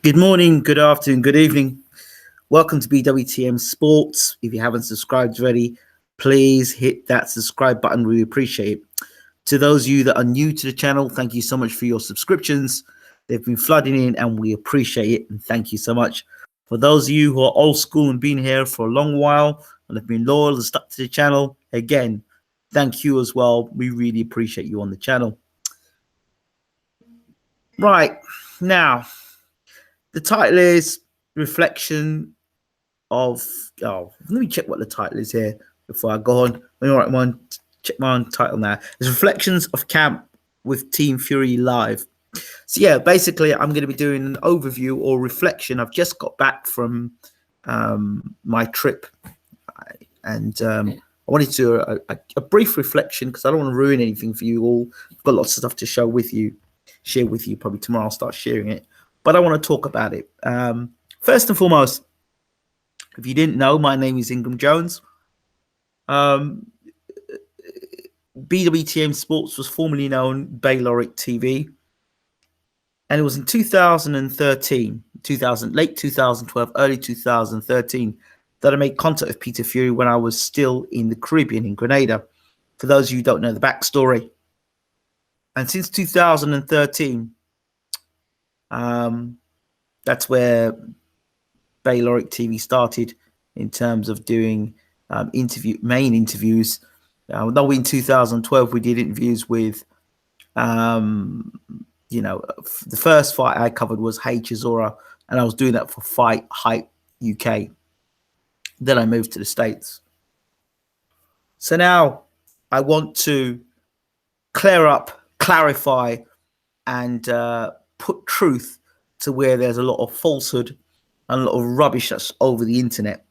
Good morning, good afternoon, good evening. Welcome to BWTM Sports. If you haven't subscribed already, please hit that subscribe button. We appreciate it. To those of you that are new to the channel, thank you so much for your subscriptions. They've been flooding in and we appreciate it. And thank you so much. For those of you who are old school and been here for a long while and have been loyal and stuck to the channel, again, thank you as well. We really appreciate you on the channel. Right, now, the title is Reflection of, let me check what the title is here before I go on. Let me check my own title now. It's Reflections of Camp with Team Fury Live. So yeah, basically I'm going to be doing an overview or reflection. I've just got back from my trip, and I wanted to do a brief reflection because I don't want to ruin anything for you all. I've got lots of stuff to share with you. Probably tomorrow I'll start sharing it, but I want to talk about it. First and foremost, if you didn't know, my name is Ingram Jones. BWTM Sports was formerly known Bayloric TV, and it was in 2013, late 2012, early 2013 that I made contact with Peter Fury when I was still in the Caribbean in Grenada. For those of you who don't know the backstory, and since 2013, that's where Bayloric TV started in terms of doing main interviews. Though in 2012 we did interviews with, the first fight I covered was Hey Chisora, and I was doing that for Fight Hype UK. Then I moved to the States. So now I want to clarify, and put truth to where there's a lot of falsehood and a lot of rubbish that's over the internet.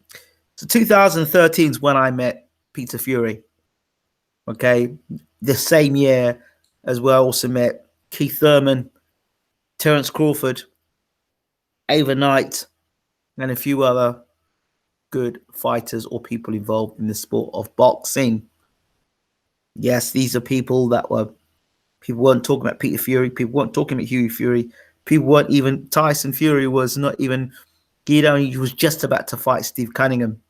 So 2013 is when I met Peter Fury. Okay, the same year as well, I also met Keith Thurman, Terence Crawford, Ava Knight, and a few other good fighters or people involved in the sport of boxing. Yes, these are people weren't talking about Peter Fury. People weren't talking about Hughie Fury. People weren't even, Tyson Fury was not even, he was just about to fight Steve Cunningham.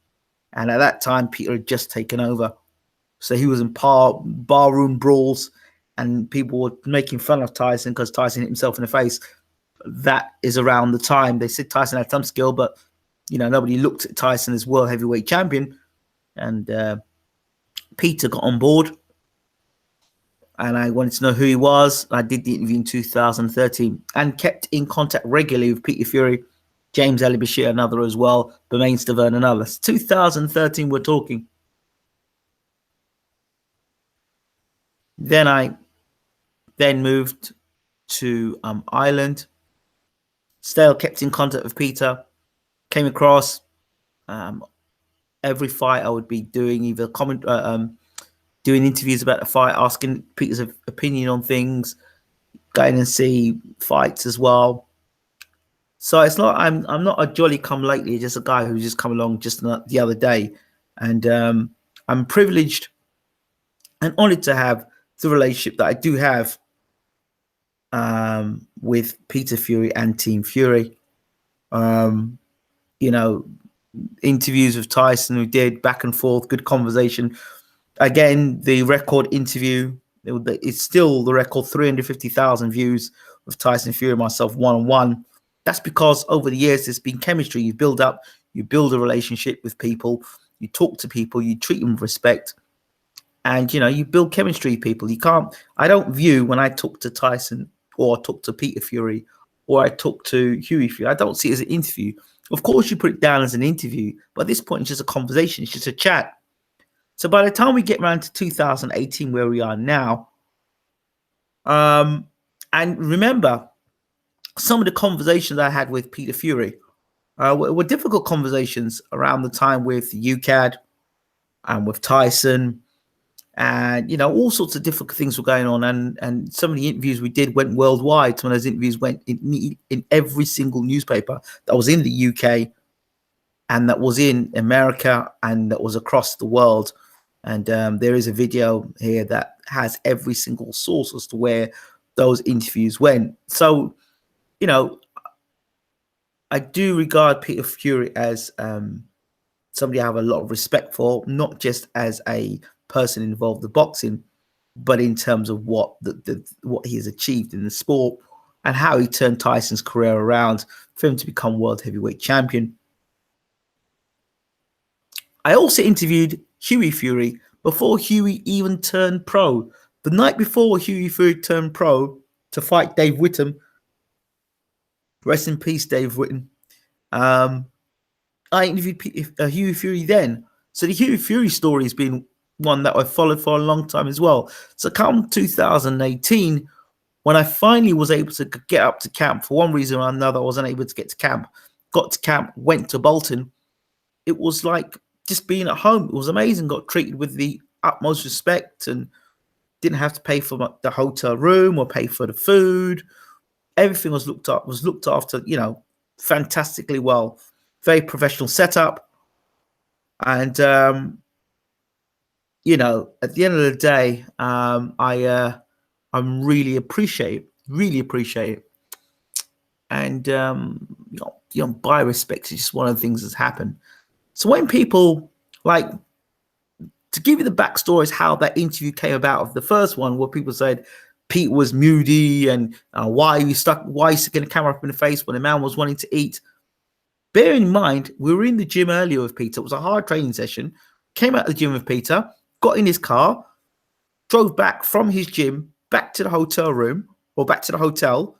And at that time, Peter had just taken over. So he was in barroom brawls, and people were making fun of Tyson because Tyson hit himself in the face. That is around the time they said Tyson had some skill, but nobody looked at Tyson as world heavyweight champion. And Peter got on board, and I wanted to know who he was. I did the interview in 2013 and kept in contact regularly with Peter Fury, James Ali Bashir, another as well, Bermain Stavern, and others. 2013 we're talking. Then I moved to Ireland. Still kept in contact with Peter. Came across every fight I would be doing, either doing interviews about the fight, asking Peter's opinion on things, going and see fights as well. So it's not, I'm not a jolly come lately, just a guy who's just come along just the other day. And I'm privileged and honored to have the relationship that I do have with Peter Fury and Team Fury. Interviews with Tyson, we did back and forth, good conversation. Again, the record interview, it's still the record, 350,000 views with Tyson Fury and myself one-on-one. That's because over the years, there's been chemistry. You build up, you build a relationship with people, you talk to people, you treat them with respect, and, you build chemistry with people. I don't view when I talk to Tyson or I talk to Peter Fury or I talk to Hughie Fury, I don't see it as an interview. Of course, you put it down as an interview, but at this point, it's just a conversation. It's just a chat. So by the time we get around to 2018, where we are now, and remember, some of the conversations I had with Peter Fury were difficult conversations around the time with UCAD and with Tyson, and all sorts of difficult things were going on. And some of the interviews we did went worldwide. Some of those interviews went in every single newspaper that was in the UK and that was in America and that was across the world. And there is a video here that has every single source as to where those interviews went. So, I do regard Peter Fury as somebody I have a lot of respect for, not just as a person involved in boxing, but in terms of what what he has achieved in the sport and how he turned Tyson's career around for him to become world heavyweight champion. I also interviewed Hughie Fury before Hughie even turned pro. The night before Hughie Fury turned pro to fight Dave Whittam, rest in peace, Dave Whittam. I interviewed Hughie Fury then. So the Hughie Fury story has been one that I've followed for a long time as well. So come 2018, when I finally was able to get up to camp, for one reason or another, I wasn't able to get to camp. Got to camp, went to Bolton. It was like just being at home. It was amazing. Got treated with the utmost respect and didn't have to pay for the hotel room or pay for the food. Everything was looked after, fantastically well. Very professional setup. And, at the end of the day, I really appreciate it. And, by respect, it's just one of the things that's happened. So when people to give you the backstory is how that interview came about of the first one, where people said Pete was moody and why you sticking the camera up in the face when the man was wanting to eat. Bear in mind, we were in the gym earlier with Peter. It was a hard training session. Came out of the gym with Peter, got in his car, drove back from his gym back to the hotel room or back to the hotel.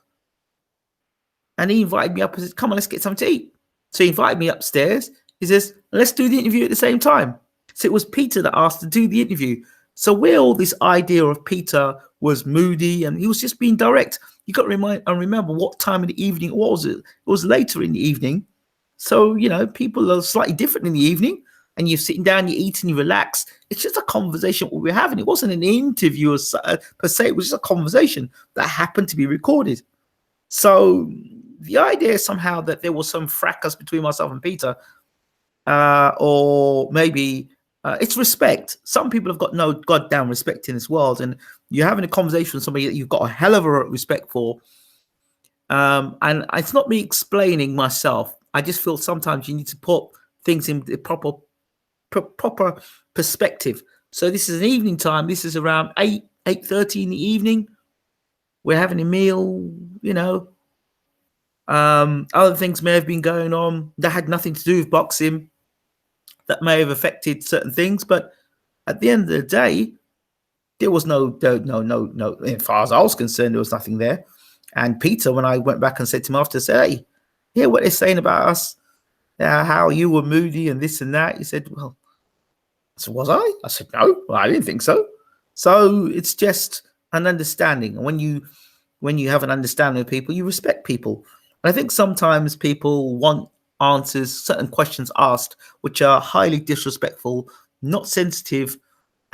And he invited me up and said, come on, let's get something to eat. So he invited me upstairs. He says, let's do the interview at the same time. So it was Peter that asked to do the interview. So where all this idea of Peter was moody and he was just being direct, you got to remember what time of the evening it was. It was later in the evening. So, people are slightly different in the evening and you're sitting down, you eat and you relax. It's just a conversation what we're having. It wasn't an interview per se. It was just a conversation that happened to be recorded. So the idea somehow that there was some fracas between myself and Peter, or maybe it's respect. Some people have got no goddamn respect in this world, and you're having a conversation with somebody that you've got a hell of a respect for. And it's not me explaining myself. I just feel sometimes you need to put things in the proper perspective. So this is an evening time. This is around 8:30 in the evening. We're having a meal, Other things may have been going on that had nothing to do with boxing that may have affected certain things. But at the end of the day, there was no. As far as I was concerned, there was nothing there. And Peter, when I went back and said to him after, said, hey, hear what they're saying about us, how you were moody and this and that. He said, well, so was I? I said, no, well, I didn't think so. So it's just an understanding. And when you have an understanding of people, you respect people. And I think sometimes people want answers, certain questions asked, which are highly disrespectful, not sensitive.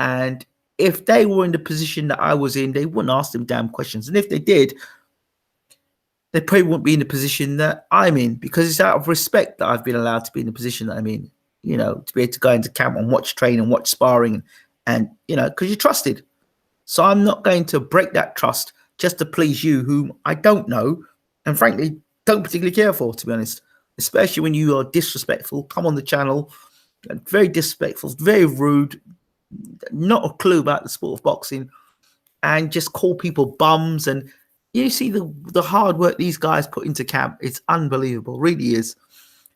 And if they were in the position that I was in, they wouldn't ask them damn questions. And if they did, they probably wouldn't be in the position that I'm in, because it's out of respect that I've been allowed to be in the position that I'm in, to be able to go into camp and watch train and watch sparring and because you're trusted. So I'm not going to break that trust just to please you, whom I don't know and frankly don't particularly care for, to be honest, especially when you are disrespectful, come on the channel, very disrespectful, very rude, not a clue about the sport of boxing, and just call people bums. And you see the hard work these guys put into camp. It's unbelievable, really is.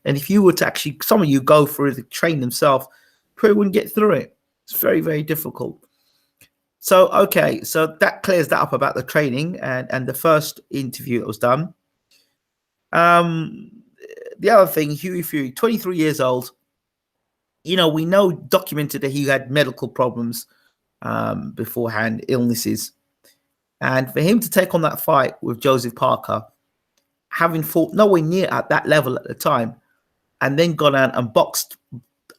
And if you were to actually, some of you go through the train themselves, probably wouldn't get through it. It's very, very difficult. So, okay, so that clears that up about the training and the first interview that was done. The other thing, Hughie Fury, 23 years old. We know documented that he had medical problems beforehand, illnesses. And for him to take on that fight with Joseph Parker, having fought nowhere near at that level at the time, and then gone out and boxed.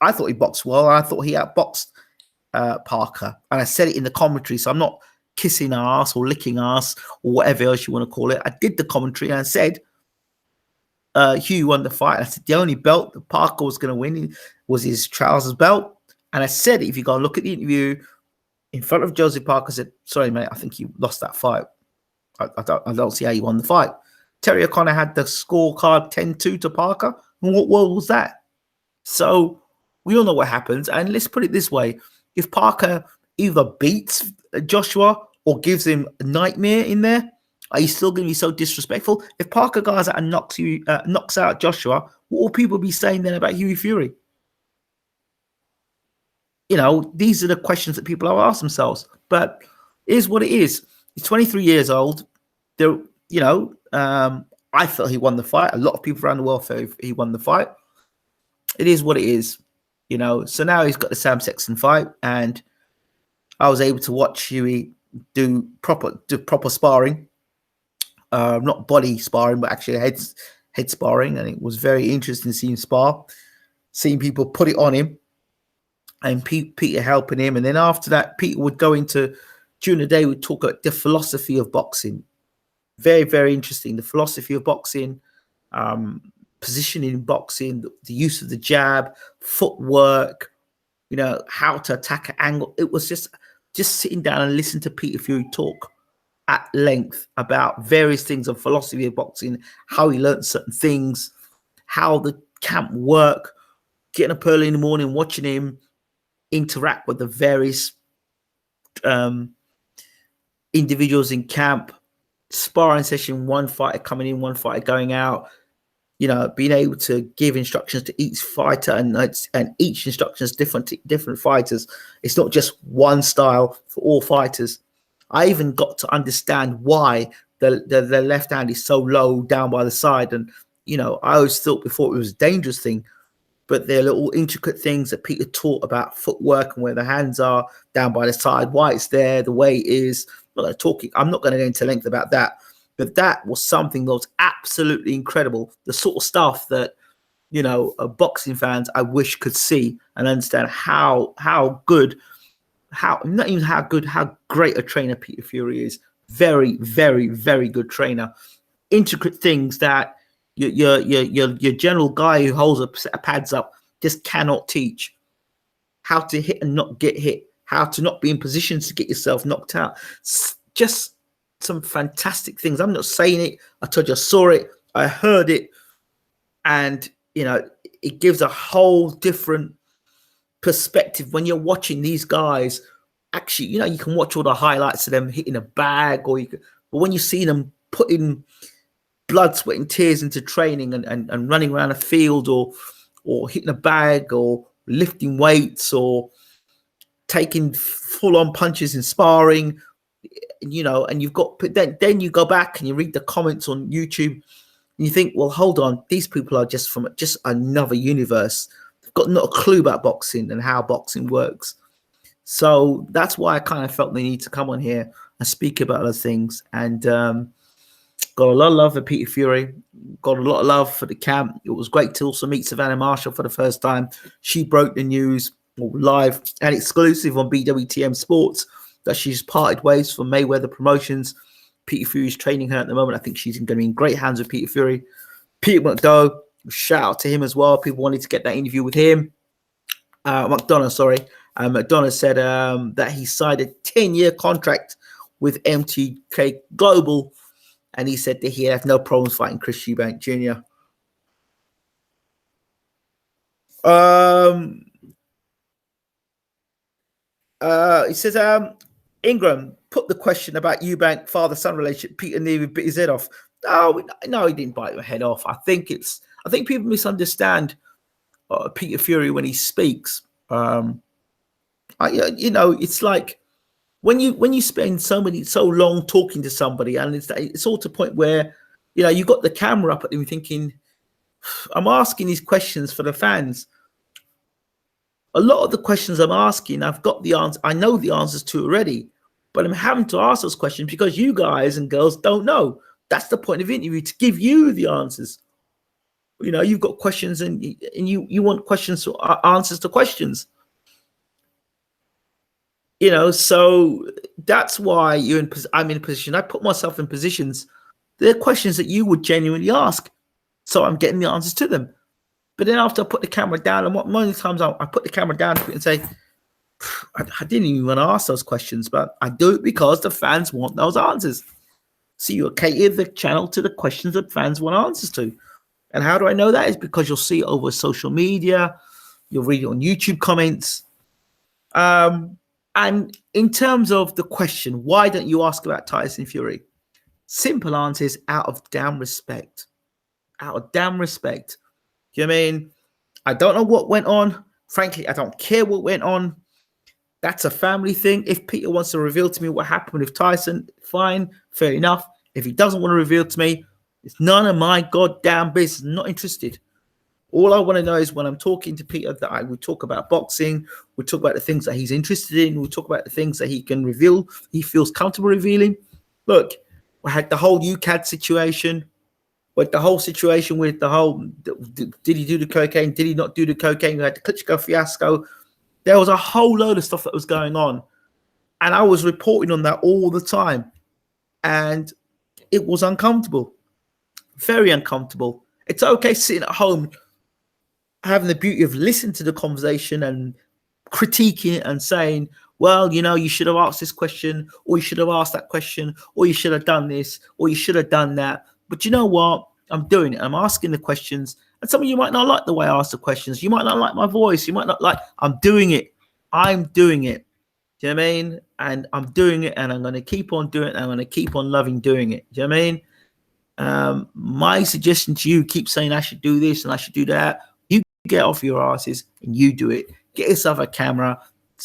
I thought he boxed well. I thought he outboxed Parker. And I said it in the commentary, so I'm not kissing ass or licking ass or whatever else you want to call it. I did the commentary and I said Hugh won the fight. I said the only belt that Parker was going to win was his trousers belt. And I said, if you go and look at the interview in front of Joseph Parker, I said, sorry, mate, I think you lost that fight. I don't see how you won the fight. Terry O'Connor had the scorecard 10-2 to Parker. And what world was that? So we all know what happens. And let's put it this way. If Parker either beats Joshua or gives him a nightmare in there, are you still going to be so disrespectful? If Parker goes out and knocks out Joshua, what will people be saying then about Hughie Fury? You know, these are the questions that people have asked themselves. But it is what it is. He's 23 years old. There, you know, I felt he won the fight. A lot of people around the world felt he won the fight. It is what it is, you know. So now he's got the Sam Sexton fight, and I was able to watch Hughie do proper sparring, not body sparring, but actually head sparring, and it was very interesting to see him spar, seeing people put it on him, and Peter helping him. And then after that, Peter would go into, during the day, we'd talk about the philosophy of boxing. Very, very interesting. The philosophy of boxing, positioning in boxing, the use of the jab, footwork, you know, how to attack an angle. It was just sitting down and listening to Peter Fury talk at length about various things of philosophy of boxing, how he learned certain things, how the camp work, getting up early in the morning, watching him interact with the various individuals in camp, sparring session, one fighter coming in, one fighter going out, you know, being able to give instructions to each fighter, and each instruction is different to different fighters. It's not just one style for all fighters. I even got to understand why the left hand is so low down by the side. And, you know, I always thought before it was a dangerous thing, but they're little intricate things that Peter taught about footwork and where the hands are down by the side, why it's there, the way it is. I'm not going to go into length about that, but that was something that was absolutely incredible. The sort of stuff that, you know, boxing fans I wish could see and understand how good, how great a trainer Peter Fury is. Very, very, very good trainer. Intricate things that your general guy who holds a set of pads up just cannot teach. How to hit and not get hit, how to not be in positions to get yourself knocked out. Just some fantastic things. I'm not saying it. I told you I saw it, I heard it, and, you know, it gives a whole different perspective when you're watching these guys. Actually, you know, you can watch all the highlights of them hitting a bag, but when you see them putting blood, sweat, and tears into training and running around a field, or hitting a bag, or lifting weights, or taking full-on punches in sparring, you know, and you've got, then you go back and you read the comments on YouTube and you think, well, hold on, these people are just from just another universe. They've got not a clue about boxing and how boxing works. So that's why I kind of felt the need to come on here and speak about those things. And got a lot of love for Peter Fury, got a lot of love for the camp. It was great to also meet Savannah Marshall for the first time. She broke the news live and exclusive on BWTM Sports that she's parted ways from Mayweather Promotions. Peter Fury's training her at the moment. I think she's going to be in great hands with Peter Fury. Peter McDonough, shout out to him as well. People wanted to get that interview with him. McDonough said that he signed a 10-year contract with MTK Global, and he said that he had no problems fighting Chris Eubank Jr. He says, Ingram put the question about Eubank father-son relationship. Peter nearly bit his head off. No, he didn't bite your head off. I think people misunderstand Peter Fury when he speaks. You know, it's like when you spend so long talking to somebody, and it's all to the point where, you know, you got the camera up at him thinking, I'm asking these questions for the fans. A lot of the questions I'm asking, I've got the answer. I know the answers to already, but I'm having to ask those questions because you guys and girls don't know. That's the point of interview, to give you the answers. You know, you've got questions, and you want questions, answers to questions. You know, so that's why I'm in a position. I put myself in positions. They're questions that you would genuinely ask, so I'm getting the answers to them. But then after I put the camera down, and many times I put the camera down and say, I didn't even want to ask those questions, but I do it because the fans want those answers. So you cater the channel to the questions that fans want answers to. And how do I know that? Is because you'll see it over social media, you'll read it on YouTube comments. And in terms of the question, why don't you ask about Tyson Fury? Simple answer is out of damn respect. Out of damn respect. You know what I mean? I don't know what went on. Frankly, I don't care what went on. That's a family thing. If Peter wants to reveal to me what happened with Tyson, fine, fair enough. If he doesn't want to reveal to me, it's none of my goddamn business. I'm not interested. All I want to know is when I'm talking to Peter that I would talk about boxing, we talk about the things that he's interested in, we talk about the things that he can reveal, he feels comfortable revealing. Look, we had the whole UCAD situation, with the whole situation with the whole, did he do the cocaine, did he not do the cocaine, we had the Klitschko fiasco. There was a whole load of stuff that was going on. And I was reporting on that all the time. And it was uncomfortable. Very uncomfortable. It's okay sitting at home, having the beauty of listening to the conversation and critiquing it and saying, well, you know, you should have asked this question, or you should have asked that question, or you should have done this, or you should have done that. But you know what? I'm doing it. I'm asking the questions. And some of you might not like the way I ask the questions. You might not like my voice. You might not like, I'm doing it. I'm doing it. Do you know what I mean? And I'm doing it, and I'm going to keep on doing it. And I'm going to keep on loving doing it. Do you know what I mean? My suggestion to you, keep saying I should do this and I should do that. You get off your asses and you do it. Get yourself a camera,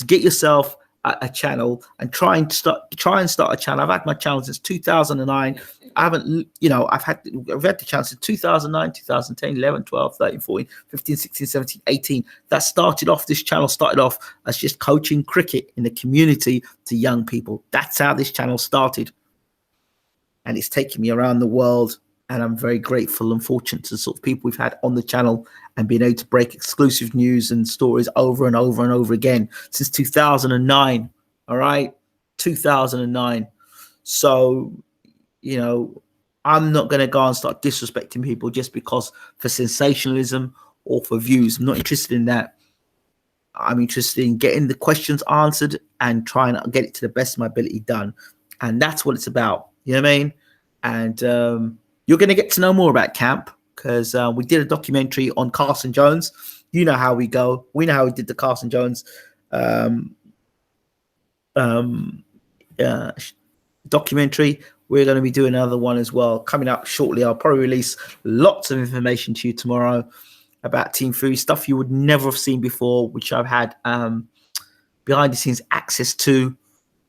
get yourself a channel, and try and start a channel. I've had my channel since 2009. I haven't, you know, I've had the channel since 2009, 2010, 11, 12, 13, 14, 15, 16, 17, 18. This channel started off as just coaching cricket in the community to young people. That's how this channel started. And it's taken me around the world. And I'm very grateful and fortunate to the sort of people we've had on the channel and being able to break exclusive news and stories over and over and over again since 2009. All right. 2009. So, you know, I'm not going to go and start disrespecting people just because for sensationalism or for views. I'm not interested in that. I'm interested in getting the questions answered and trying to get it to the best of my ability done. And that's what it's about. You know what I mean? And, you're going to get to know more about camp because we did a documentary on Carson Jones. You know how we go. We know how we did the Carson Jones documentary. We're going to be doing another one as well coming up shortly. I'll probably release lots of information to you tomorrow about Team Fury, stuff you would never have seen before, which I've had behind the scenes access to.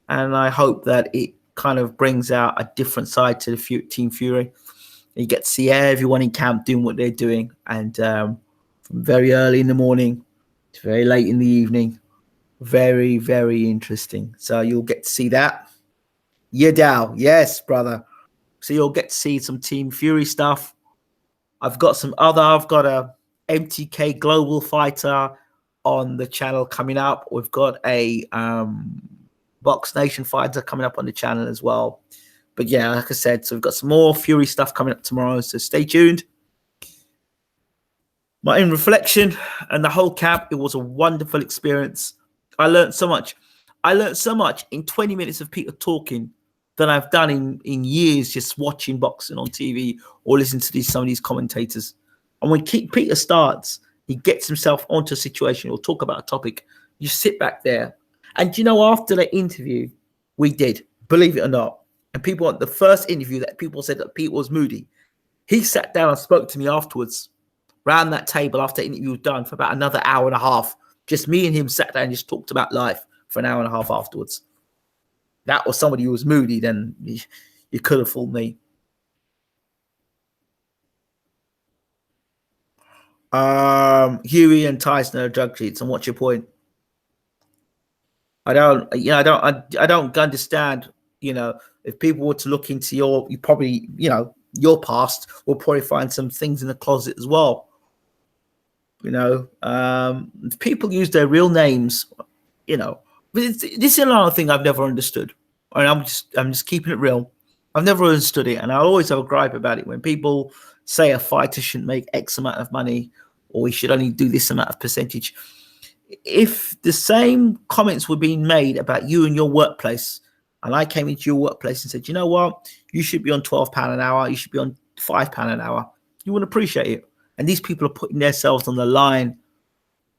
And I hope that it kind of brings out a different side to the Team Fury. You get to see everyone in camp doing what they're doing, and from very early in the morning to very late in the evening. Very, very interesting. So you'll get to see that. Yadao, yes, brother. So you'll get to see some Team Fury stuff. I've got a MTK Global Fighter on the channel coming up. We've got a Box Nation fighter coming up on the channel as well. But yeah, like I said, so we've got some more Fury stuff coming up tomorrow, so stay tuned. But in reflection and the whole camp, it was a wonderful experience. I learned so much. I learned so much in 20 minutes of Peter talking than I've done in years just watching boxing on TV or listening to some of these commentators. And when Peter starts, he gets himself onto a situation or talk about a topic. You sit back there. And you know, after the interview, we did, believe it or not, and people, the first interview that people said that Pete was moody, he sat down and spoke to me afterwards, round that table after the interview was done for about another hour and a half. Just me and him sat down and just talked about life for an hour and a half afterwards. That was somebody who was moody, then you could have fooled me. Huey and Tyson are drug cheats, and what's your point? I don't understand. You know, if people were to look into you probably, you know, your past, will probably find some things in the closet as well. You know, if people use their real names, you know, this is another thing I've never understood. And I'm just keeping it real. I've never understood it, and I always have a gripe about it when people say a fighter shouldn't make X amount of money or he should only do this amount of percentage. If the same comments were being made about you and your workplace, and I came into your workplace and said, you know what, you should be on £12 an hour, you should be on £5 an hour, you wouldn't appreciate it. And these people are putting themselves on the line,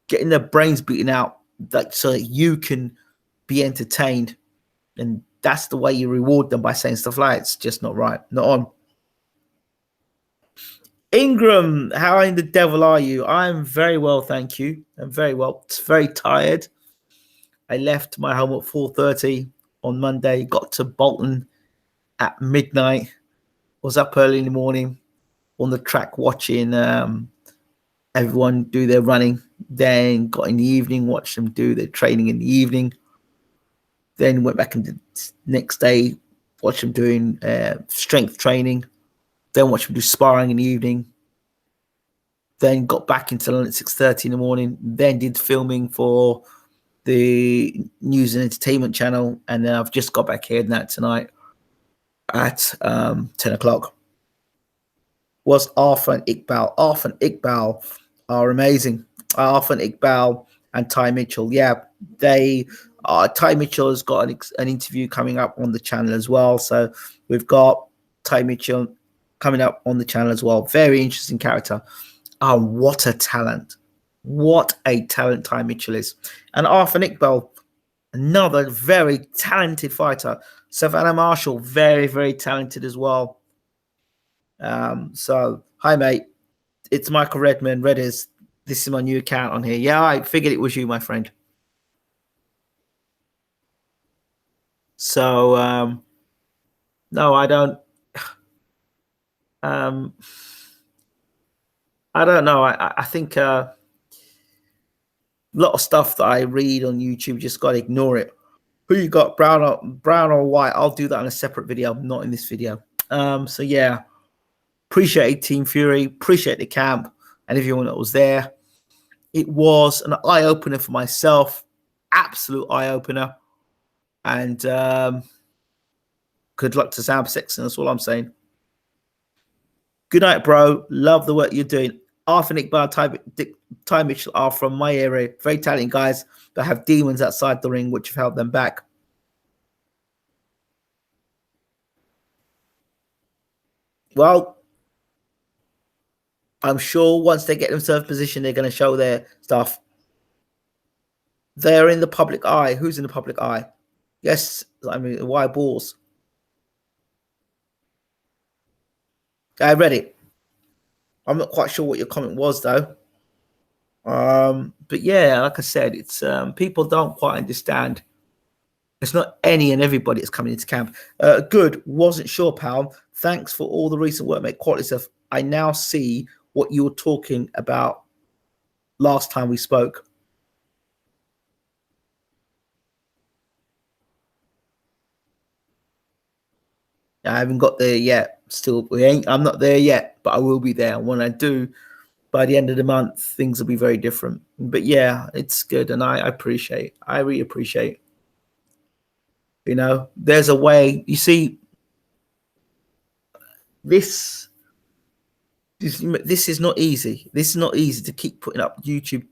getting their brains beaten out, like, so that you can be entertained. And that's the way you reward them, by saying stuff like, it's just not right, not on. Ingram, how in the devil are you? I'm very well, thank you. I'm very well. It's very tired. I left my home at 4:30 on Monday, got to Bolton at midnight, was up early in the morning on the track watching everyone do their running, then got in the evening, watched them do their training in the evening, then went back into the next day, watched them doing strength training, then watched them do sparring in the evening, then got back into London at 6:30 in the morning, then did filming for the news and entertainment channel, and then I've just got back here now tonight at 10 o'clock. Was Arthur and Iqbal. Arthur and Iqbal are amazing. Arthur and Iqbal and Ty Mitchell. Yeah, they Ty Mitchell has got an interview coming up on the channel as well. So we've got Ty Mitchell coming up on the channel as well. Very interesting character. Oh, what a talent. What a talent Ty Mitchell is. And Arthur and Iqbal, another very talented fighter. Savannah Marshall, very, very talented as well. So, hi, mate. It's Michael Redman. Redders. This is my new account on here. Yeah, I figured it was you, my friend. So, no, I don't. I don't know. I think a lot of stuff that I read on YouTube, just got to ignore it. Who you got, brown or white? I'll do that in a separate video, not in this video. So yeah, appreciate Team Fury, appreciate the camp and everyone that was there. It was an eye opener for myself, absolute eye opener, and good luck to Sam Sexton. That's all I'm saying. Good night, bro. Love the work you're doing. Arthur and Iqbal, Ty Mitchell are from my area. Very talented guys that have demons outside the ring, which have held them back. Well, I'm sure once they get themselves in position, they're going to show their stuff. They're in the public eye. Who's in the public eye? Yes, I mean, why balls? I read it. I'm not quite sure what your comment was, though. But yeah, like I said, it's people don't quite understand. It's not any and everybody that's coming into camp. Good. Wasn't sure, pal. Thanks for all the recent work, mate. Quality stuff. I now see what you were talking about last time we spoke. I haven't got there yet. Still, I'm not there yet, but I will be there. When I do, by the end of the month, things will be very different. But yeah, it's good, and I appreciate. I really appreciate. You know, there's a way. You see, this is not easy. This is not easy to keep putting up YouTube.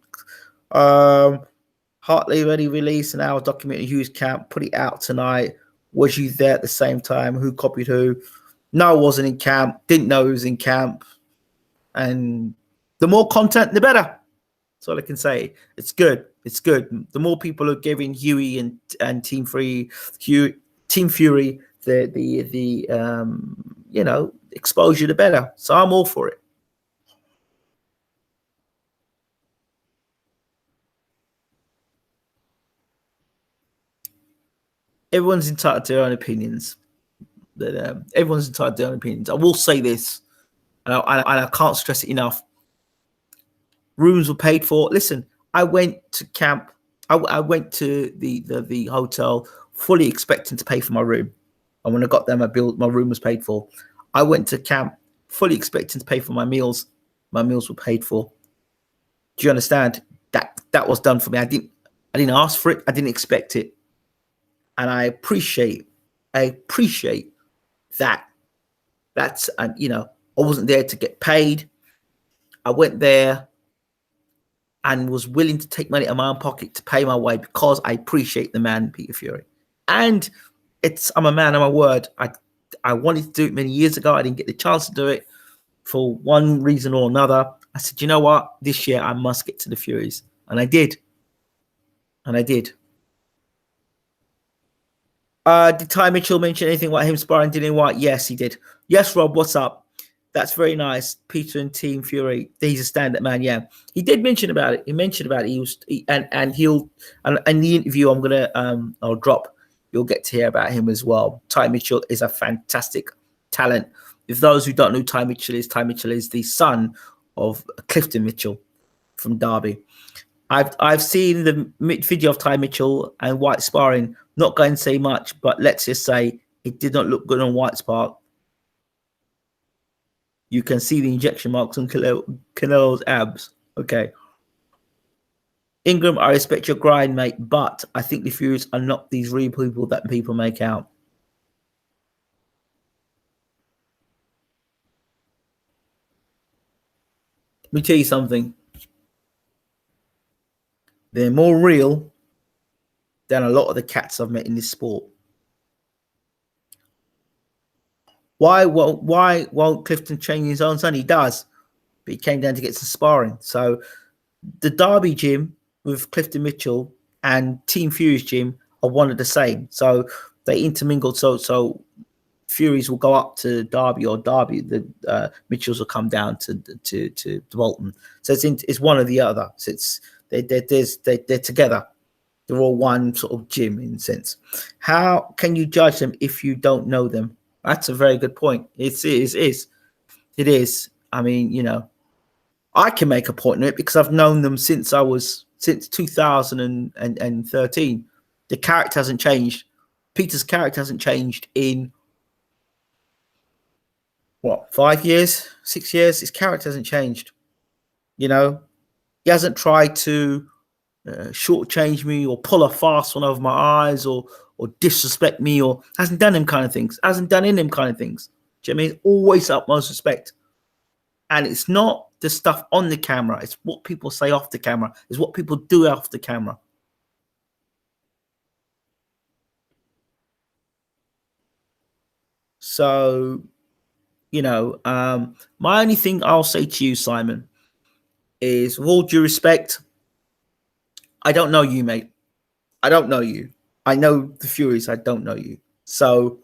Hartley already released an hour documentary Hughes camp. Put it out tonight. Was you there at the same time? Who copied who? No, I wasn't in camp. Didn't know who was in camp. And the more content, the better. That's all I can say. It's good. It's good. The more people are giving Huey and Team Fury the exposure, the better. So I'm all for it. Everyone's entitled to their own opinions. Everyone's entitled to their own opinions. I will say this, and I can't stress it enough. Rooms were paid for. Listen, I went to camp. I went to the hotel fully expecting to pay for my room. And when I got there, my room was paid for. I went to camp fully expecting to pay for my meals. My meals were paid for. Do you understand? That was done for me. I didn't ask for it. I didn't expect it. And I appreciate that. That's, and I wasn't there to get paid. I went there and was willing to take money out of my own pocket to pay my way because I appreciate the man, Peter Fury. And I'm a man of my word. I wanted to do it many years ago. I didn't get the chance to do it for one reason or another. I said, you know what? This year I must get to the Furies. And I did. And I did. Did Ty Mitchell mention anything about him sparring Dillian White? Yes, he did. Yes, Rob, what's up? That's very nice. Peter and Team Fury. He's a stand-up man. Yeah, he did mention about it. He mentioned about it. And the interview I'm gonna I'll drop. You'll get to hear about him as well. Ty Mitchell is a fantastic talent. If those who don't know who Ty Mitchell is the son of Clifton Mitchell from Derby. I've seen the video of Ty Mitchell and White sparring. Not going to say much, but let's just say it did not look good on White's part. You can see the injection marks on Canelo's abs. Okay. Ingram, I respect your grind, mate, but I think the Furies are not these real people that people make out. Let me tell you something. They're more real than a lot of the cats I've met in this sport. Why won't Clifton train his own son? He does, but he came down to get some sparring. So the Derby gym with Clifton Mitchell and Team Fury's gym are one of the same. So they intermingled. So Furies will go up to Derby, or Derby the Mitchells will come down to Bolton. So it's one or the other. So they're together. They're all one sort of gym in a sense. How can you judge them if you don't know them? That's a very good point. It is. I mean, you know, I can make a point of it because I've known them since 2013. The character hasn't changed. Peter's character hasn't changed in what, 5 years, 6 years? His character hasn't changed. You know, he hasn't tried to shortchange me or pull a fast one over my eyes or disrespect me, or hasn't done them kind of things. Hasn't done in them kind of things. Do you know what I mean? Always utmost respect. And it's not the stuff on the camera. It's what people say off the camera. It's what people do off the camera. So, you know, my only thing I'll say to you, Simon, is with all due respect, I don't know you, mate. I don't know you. I know the Furies. I don't know you. So,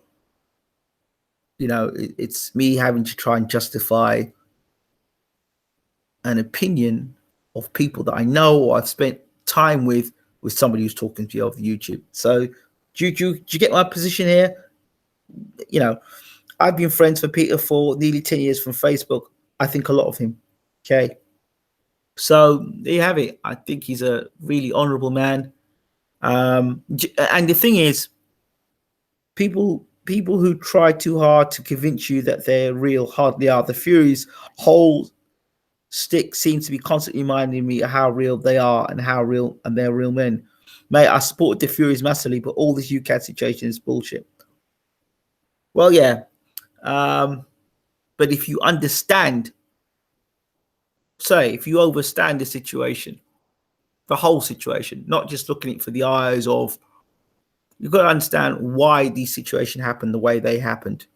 you know, it's me having to try and justify an opinion of people that I know or I've spent time with somebody who's talking to you over YouTube. So do you get my position here? You know, I've been friends with Peter for nearly 10 years from Facebook. I think a lot of him. Okay. So there you have it. I think he's a really honorable man. And the thing is, people who try too hard to convince you that they're real hardly are. The Furies' whole stick seems to be constantly reminding me of how real they are and how real and they're real men. Mate, I support the Furies massively, but all this UCAT situation is bullshit. Well, yeah. But if you understand, if you understand the situation, the whole situation, not just looking at it for the eyes of, you've got to understand why these situations happened the way they happened.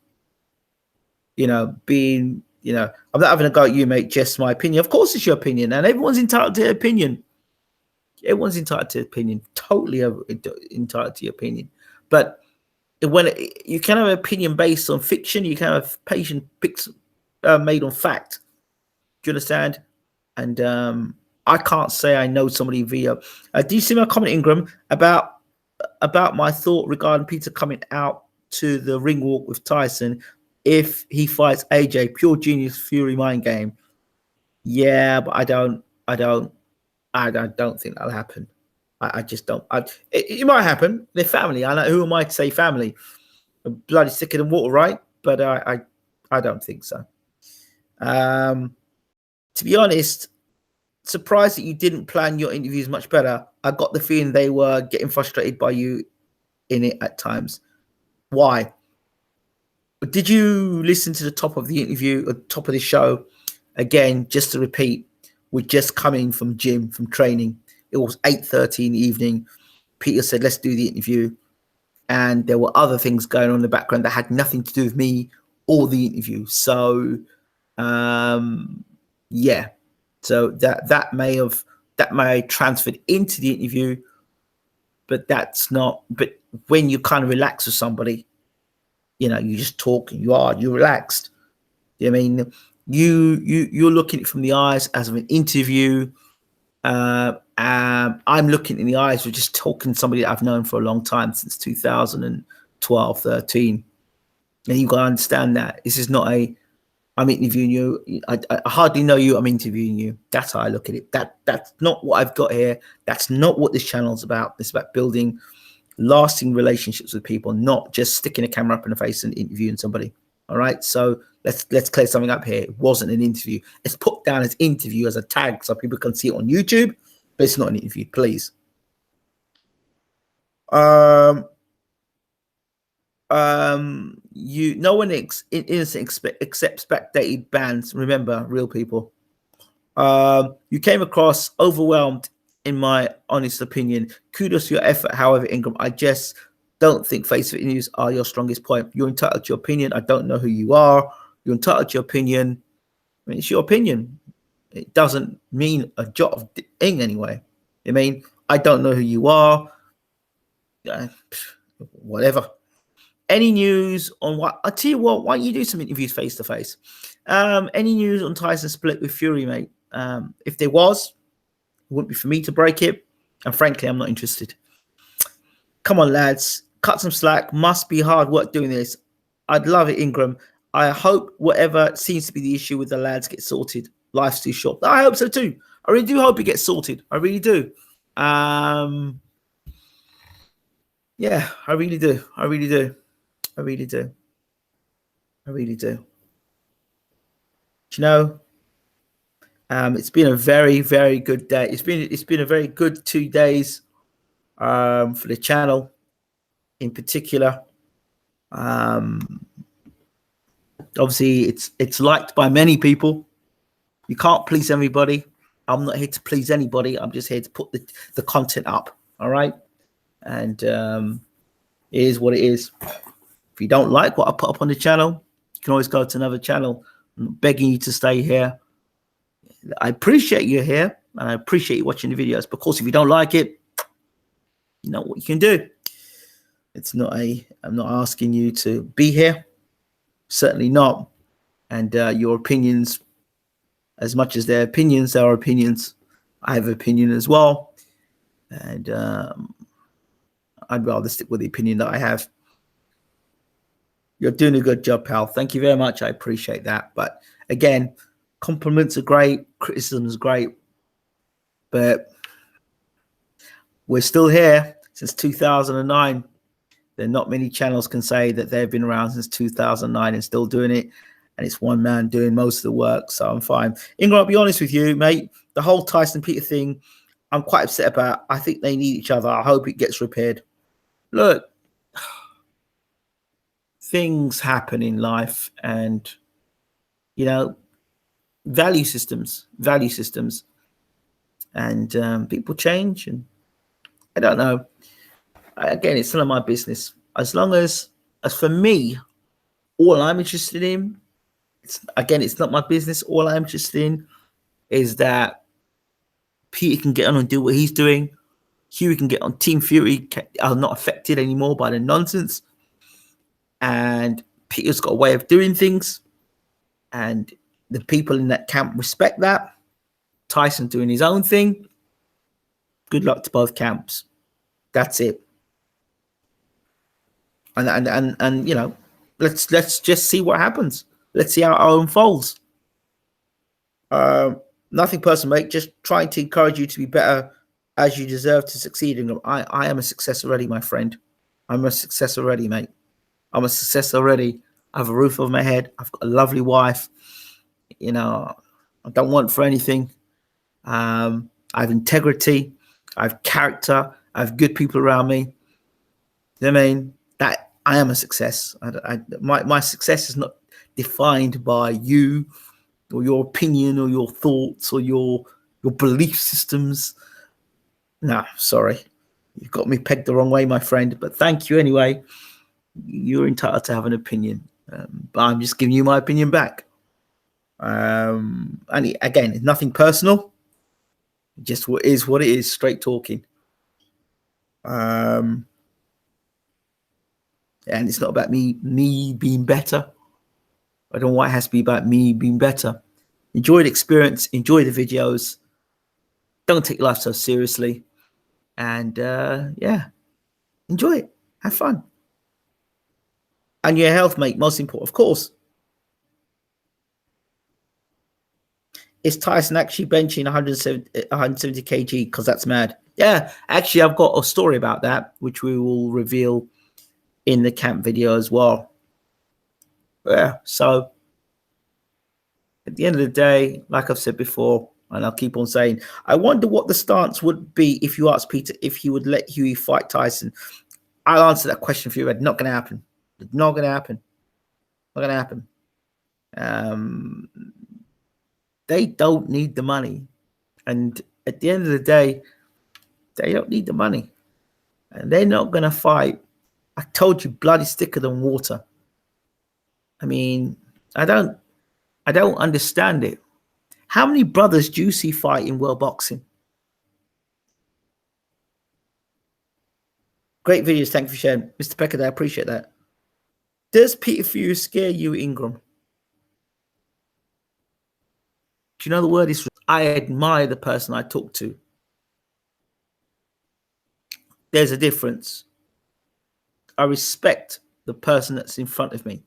You know, I'm not having a go at you, mate, just my opinion. Of course it's your opinion, and everyone's entitled to their opinion. Everyone's entitled to opinion, totally entitled to your opinion. But when you can have an opinion based on fiction, you can have patient picks made on fact. Do you understand? And I can't say I know somebody via. Do you see my comment, Ingram, about my thought regarding Peter coming out to the ring walk with Tyson if he fights AJ? Pure genius, Fury mind game. Yeah, but I don't think that'll happen. I just don't. It might happen. They're family. I know. Who am I to say family? Bloody thicker than water, right? But I don't think so. To be honest, surprised that you didn't plan your interviews much better. I got the feeling they were getting frustrated by you in it at times. Why? Did you listen to the top of the interview, or top of the show? Again, just to repeat, we're just coming from training. It was 8:30 in the evening. Peter said, let's do the interview. and there were other things going on in the background that had nothing to do with me or the interview. So yeah, so that may have transferred into the interview, but that's not. But when you kind of relax with somebody, you know, you just talk and you're relaxed. I mean, you're looking at it from the eyes as of an interview. I'm looking in the eyes of just talking to somebody that I've known for a long time, since 2012, 13. And you got to understand that this is not a, I'm interviewing you. I hardly know you. I'm interviewing you. That's how I look at it. That's not what I've got here. That's not what this channel is about. It's about building lasting relationships with people, not just sticking a camera up in the face and interviewing somebody. All right. So let's clear something up here. It wasn't an interview. It's put down as interview as a tag so people can see it on YouTube, but it's not an interview, please. No one innocent accepts backdated bans. Remember, real people. You came across overwhelmed, in my honest opinion. Kudos to your effort. However, Ingram, I just don't think face-to-face interviews are your strongest point. You're entitled to your opinion. I don't know who you are. You're entitled to your opinion. I mean, it's your opinion. It doesn't mean a jot of thing anyway. I mean, I don't know who you are. Whatever. Any news on what? I tell you what. Why don't you do some interviews face to face? Any news on Tyson split with Fury, mate? If there was, it wouldn't be for me to break it. And frankly, I'm not interested. Come on, lads. Cut some slack. Must be hard work doing this. I'd love it, Ingram. I hope whatever seems to be the issue with the lads gets sorted. Life's too short. I hope so too. I really do hope it gets sorted. I really do. Yeah, I really do. I really do. I really do. I really do. Do you know? It's been a very, very good day. It's been a very good 2 days for the channel in particular. Obviously, it's liked by many people. You can't please everybody. I'm not here to please anybody. I'm just here to put the content up. All right, and it is what it is. If you don't like what I put up on the channel, you can always go to another channel. I'm begging you to stay here. I appreciate you here, and I appreciate you watching the videos. Because if you don't like it, you know what you can do. It's not I'm not asking you to be here. Certainly not. And your opinions, as much as their opinions, are opinions. I have an opinion as well. And I'd rather stick with the opinion that I have. You're doing a good job, pal. Thank you very much. I appreciate that. But again, compliments are great. Criticism is great. But we're still here since 2009. There are not many channels can say that they've been around since 2009 and still doing it. And it's one man doing most of the work. So I'm fine. Ingram, I'll be honest with you, mate. The whole Tyson Peter thing, I'm quite upset about. I think they need each other. I hope it gets repaired. Look, things happen in life, and, you know, value systems, and people change. And I don't know. Again, it's none of my business. As long as for me, all I'm interested in, it's not my business. All I'm interested in is that Peter can get on and do what he's doing. Huey can get on. Team Fury are not affected anymore by the nonsense. And Peter's got a way of doing things. And the people in that camp respect that. Tyson doing his own thing. Good luck to both camps. That's it. And you know, let's just see what happens. Let's see how it unfolds. Nothing personal, mate. Just trying to encourage you to be better, as you deserve to succeed. And I am a success already, my friend. I'm a success already, mate. I'm a success already. I have a roof over my head. I've got a lovely wife. You know, I don't want for anything. I have integrity. I have character. I have good people around me. You know what I mean? That I am a success. My success is not defined by you or your opinion or your thoughts or your belief systems. No, sorry. You've got me pegged the wrong way, my friend. But thank you anyway. You're entitled to have an opinion. But I'm just giving you my opinion back. And again, it's nothing personal. Just what is what it is. Straight talking. And it's not about me being better. I don't know why it has to be about me being better. Enjoy the experience. Enjoy the videos. Don't take life so seriously. And yeah, enjoy it. Have fun. And your health, mate, most important, of course. Is Tyson actually benching 170 kg? Because that's mad. Yeah, actually, I've got a story about that, which we will reveal in the camp video as well. Yeah, so at the end of the day, like I've said before, and I'll keep on saying, I wonder what the stance would be if you asked Peter if he would let Hughie fight Tyson. I'll answer that question for you. It's not going to happen. It's not going to happen. Not going to happen. They don't need the money. And at the end of the day, they don't need the money. And they're not going to fight. I told you, blood is thicker than water. I mean, I don't understand it. How many brothers do you see fight in world boxing? Great videos. Thank you for sharing. Mr. Pecker, I appreciate that. Does Peter Fury scare you, Ingram? Do you know the word is? I admire the person I talk to. There's a difference. I respect the person that's in front of me.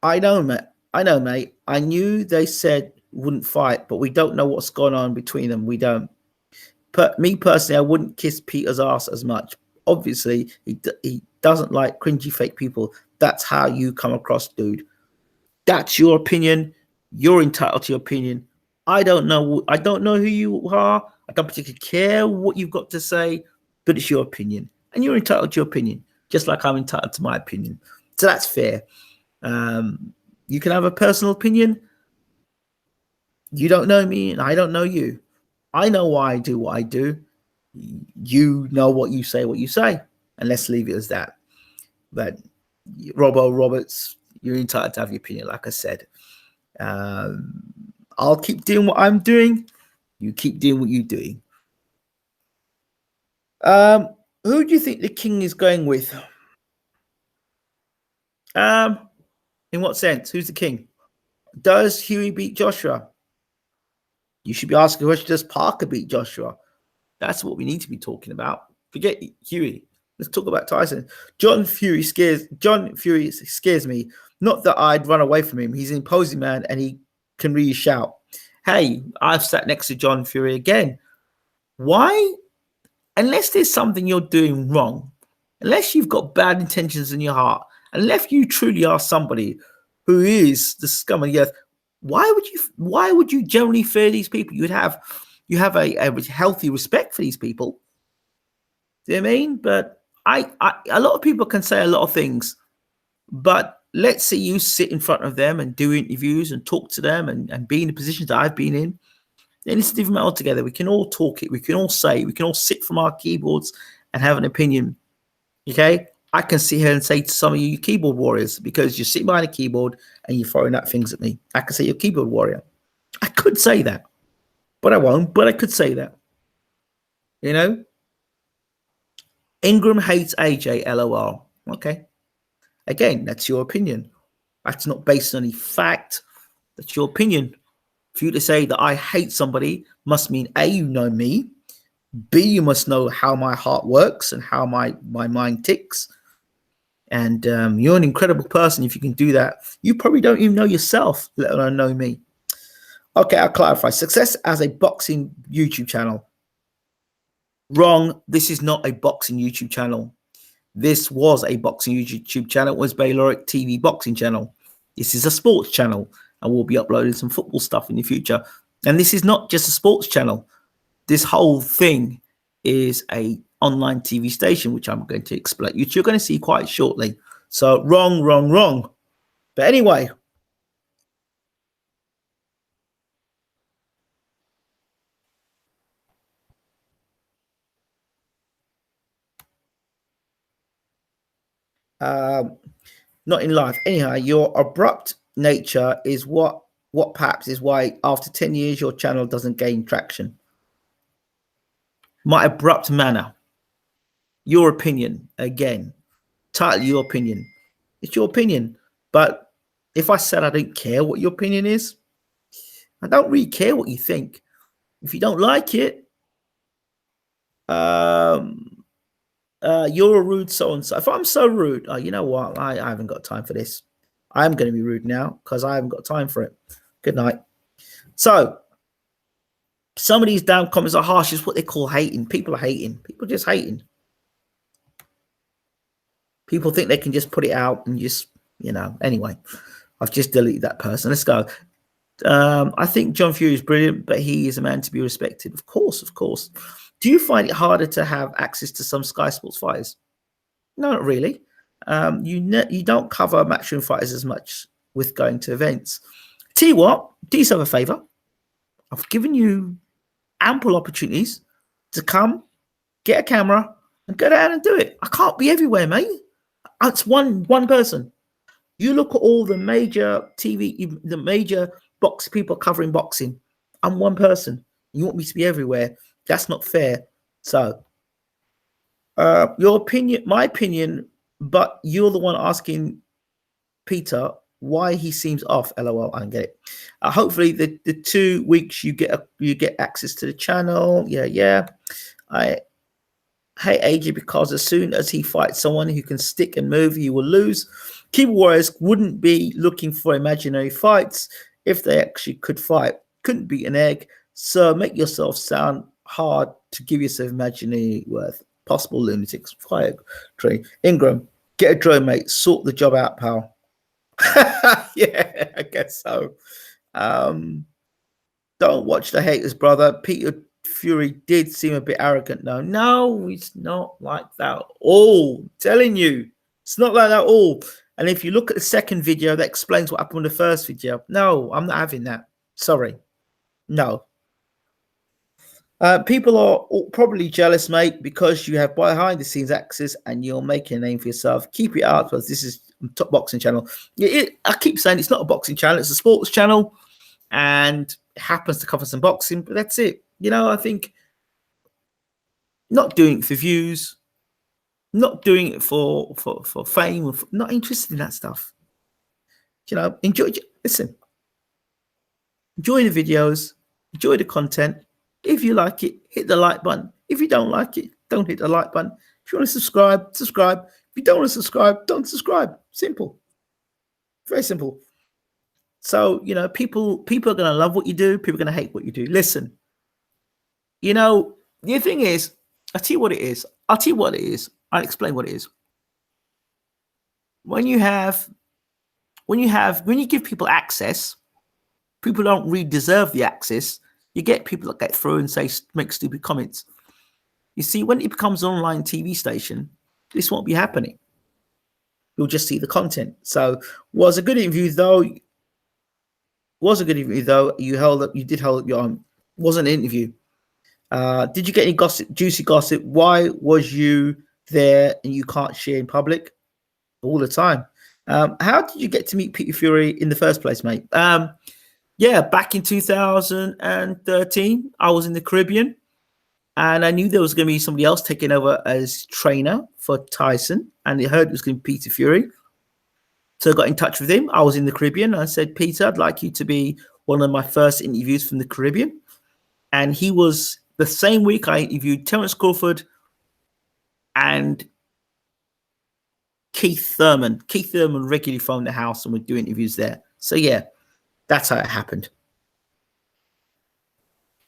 I know, mate. I knew they said wouldn't fight, but we don't know what's going on between them. We don't. But me personally, I wouldn't kiss Peter's ass as much. Obviously, he doesn't like cringy fake people. That's how you come across, dude. That's your opinion. You're entitled to your opinion. I don't know. I don't know who you are. I don't particularly care what you've got to say, but it's your opinion, and you're entitled to your opinion, just like I'm entitled to my opinion. So that's fair. You can have a personal opinion. You don't know me, and I don't know you. I know why I do what I do. You know what you say, and let's leave it as that. But Roberts, you're entitled to have your opinion, like I said. I'll keep doing what I'm doing. You keep doing what you're doing. Who do you think the king is going with? In what sense? Who's the king? Does Huey beat Joshua? You should be asking, does Parker beat Joshua? That's what we need to be talking about. Forget Huey. Let's talk about Tyson. John Fury scares me. Not that I'd run away from him. He's an imposing man and he can really shout. Hey, I've sat next to John Fury again. Why? Unless there's something you're doing wrong, unless you've got bad intentions in your heart, unless you truly are somebody who is the scum of the earth, why would you generally fear these people? You have a healthy respect for these people. Do you know what I mean? But a lot of people can say a lot of things, but let's say you sit in front of them and do interviews and talk to them and be in the positions that I've been in. Then it's a different matter altogether. We can all talk it. We can all say. We can all sit from our keyboards and have an opinion. Okay, I can sit here and say to some of you keyboard warriors, because you're sitting behind a keyboard and you're throwing out things at me. I can say you're a keyboard warrior. I could say that, but I won't. But I could say that. You know, Ingram hates AJ. LOL. Okay. Again, that's your opinion. That's not based on any fact. That's your opinion. For you to say that I hate somebody must mean A, you know me. B, you must know how my heart works and how my mind ticks. And you're an incredible person if you can do that. You probably don't even know yourself, let alone know me. Okay, I'll clarify. Success as a boxing YouTube channel. Wrong. This is not a boxing YouTube channel. This was a boxing YouTube channel. It was Bayloric TV boxing channel. This is a sports channel. I will be uploading some football stuff in the future. And this is not just a sports channel. This whole thing is a online TV station, which I'm going to explain, which you're going to see quite shortly. So wrong. But anyway, Not in life. Anyhow, your abrupt nature is what perhaps is why after 10 years your channel doesn't gain traction. My abrupt manner. Your opinion, again. Title your opinion. It's your opinion. But if I said I didn't care what your opinion is, I don't really care what you think. If you don't like it, you're a rude so-and-so. If I'm so rude, you know what? I haven't got time for this. I'm going to be rude now because I haven't got time for it. Good night. So, some of these damn comments are harsh. It's what they call hating. People are hating. People just hating. People think they can just put it out and just, anyway. I've just deleted that person. Let's go. I think John Fury is brilliant, but he is a man to be respected. Of course, of course. Do you find it harder to have access to some Sky Sports fighters? No, not really. You don't cover matchroom fighters as much with going to events. Tell you what, do yourself a favor. I've given you ample opportunities to come, get a camera, and go down and do it. I can't be everywhere, mate. It's one person. You look at all the major TV, the major box people covering boxing. I'm one person. You want me to be everywhere? That's not fair. So, your opinion, my opinion, but you're the one asking Peter why he seems off. LOL. I don't get it. Hopefully, the 2 weeks you get access to the channel. Yeah. I hate AJ because as soon as he fights someone who can stick and move, he will lose. Keyboard warriors wouldn't be looking for imaginary fights if they actually could fight. Couldn't beat an egg. So make yourself sound hard to give yourself imaginary worth. Possible lunatics. Fire tree. Ingram, get a drone, mate. Sort the job out, pal. Yeah, I guess so. Don't watch the haters, brother. Peter Fury did seem a bit arrogant. No, it's not like that at all. I'm telling you, it's not like that at all. And if you look at the second video that explains what happened in the first video, no, I'm not having that. Sorry. No. People are probably jealous, mate, because you have behind the scenes access and you're making a name for yourself. Keep it out because this is a top boxing channel. I keep saying it's not a boxing channel, it's a sports channel, and it happens to cover some boxing, but that's it. I think not doing it for views, not doing it for fame, not interested in that stuff. Listen, enjoy the videos, enjoy the content. If you like it, hit the like button. If you don't like it, don't hit the like button. If you want to subscribe, subscribe. If you don't want to subscribe, don't subscribe. Simple. Very simple. So, people are going to love what you do. People are going to hate what you do. Listen, the thing is, I'll tell you what it is. I'll explain what it is. When you give people access, people don't really deserve the access. You get people that get through and make stupid comments. You see, when it becomes an online TV station, this won't be happening. You'll just see the content. So, was a good interview though. You did hold up your arm. Wasn't an interview. Did you get any juicy gossip? Why was you there and you can't share in public? All the time. How did you get to meet Peter Fury in the first place, mate? Back in 2013, I was in the Caribbean and I knew there was going to be somebody else taking over as trainer for Tyson, and I heard it was going to be Peter Fury. So I got in touch with him. I was in the Caribbean. I said, Peter, I'd like you to be one of my first interviews from the Caribbean. And he was the same week I interviewed Terence Crawford and Keith Thurman. Keith Thurman regularly phoned the house and would do interviews there. So yeah, that's how it happened.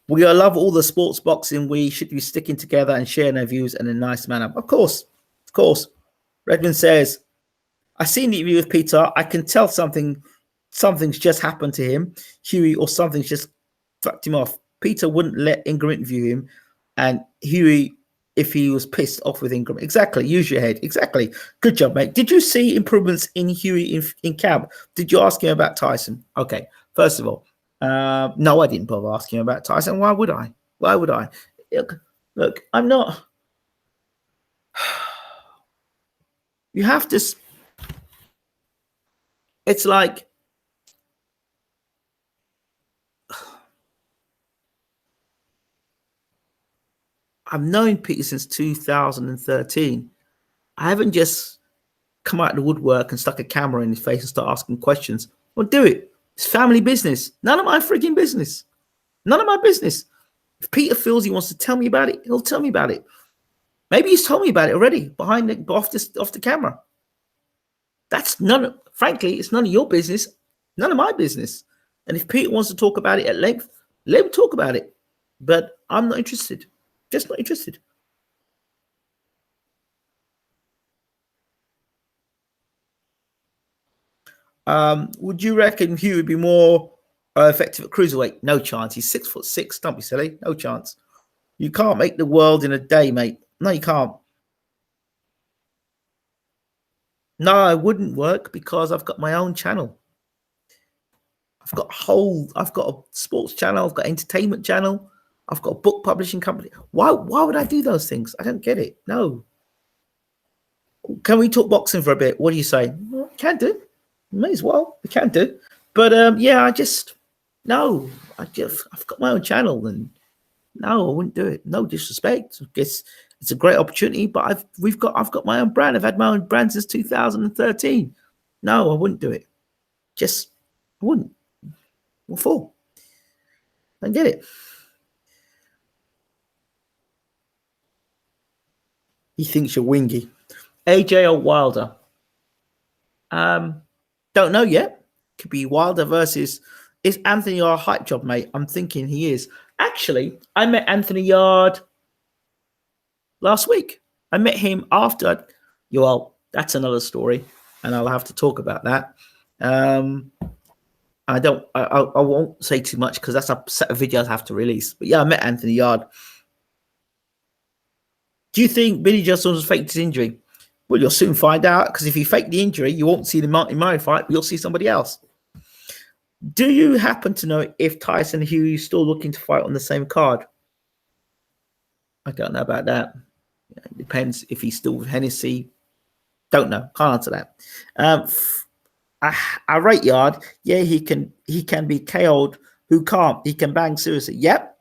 We love all the sports boxing. We should be sticking together and sharing our views in a nice manner. Of course. Redmond says, I seen the interview with Peter. I can tell something's just happened to him, Huey, or something's just fucked him off. Peter wouldn't let Ingram interview him, and Huey, if he was pissed off with Ingram. Exactly. Use your head. Exactly. Good job, mate. Did you see improvements in Huey in camp? Did you ask him about Tyson? Okay. First of all, no, I didn't bother asking him about Tyson. Why would I? Look, I'm not. You have to It's like, I've known Peter since 2013. I haven't just come out of the woodwork and stuck a camera in his face and start asking questions. Well, do it. It's family business. None of my freaking business. None of my business. If Peter feels he wants to tell me about it, he'll tell me about it. Maybe he's told me about it already off the camera. That's none. Frankly, it's none of your business. None of my business. And if Peter wants to talk about it at length, let him talk about it. But I'm not interested. Just not interested. Would you reckon Hugh would be more effective at cruiserweight? No chance. He's 6'6". Don't be silly. No chance. You can't make the world in a day, mate. No, you can't. No, it wouldn't work because I've got my own channel. I've got a sports channel. I've got entertainment channel. I've got a book publishing company. Why would I do those things? I don't get it. No. Can we talk boxing for a bit? What do you say? Well, can do. May as well. We can do. But yeah, I've got my own channel, and no, I wouldn't do it. No disrespect. I guess it's a great opportunity, but I've got my own brand. I've had my own brand since 2013. No, I wouldn't do it. Just I wouldn't. What for? I get it. He thinks you're wingy. AJ or Wilder? Don't know yet. Could be Wilder versus. Is Anthony Yard a hype job, mate? I'm thinking he is. Actually, I met Anthony Yard last week. I met him after. Well, that's another story, and I'll have to talk about that. I won't say too much because that's a set of videos I have to release. But yeah, I met Anthony Yard. Do you think Billy Joe Saunders faked his injury? Well, you'll soon find out, because if you fake the injury, you won't see the Martin Murray fight. You'll see somebody else. Do you happen to know if Tyson Hughes is still looking to fight on the same card? I don't know about that. It depends if he's still with Hennessy. Don't know. Can't answer that. I rate Yard. Yeah, he can be KO'd. Who can't? He can bang seriously. Yep.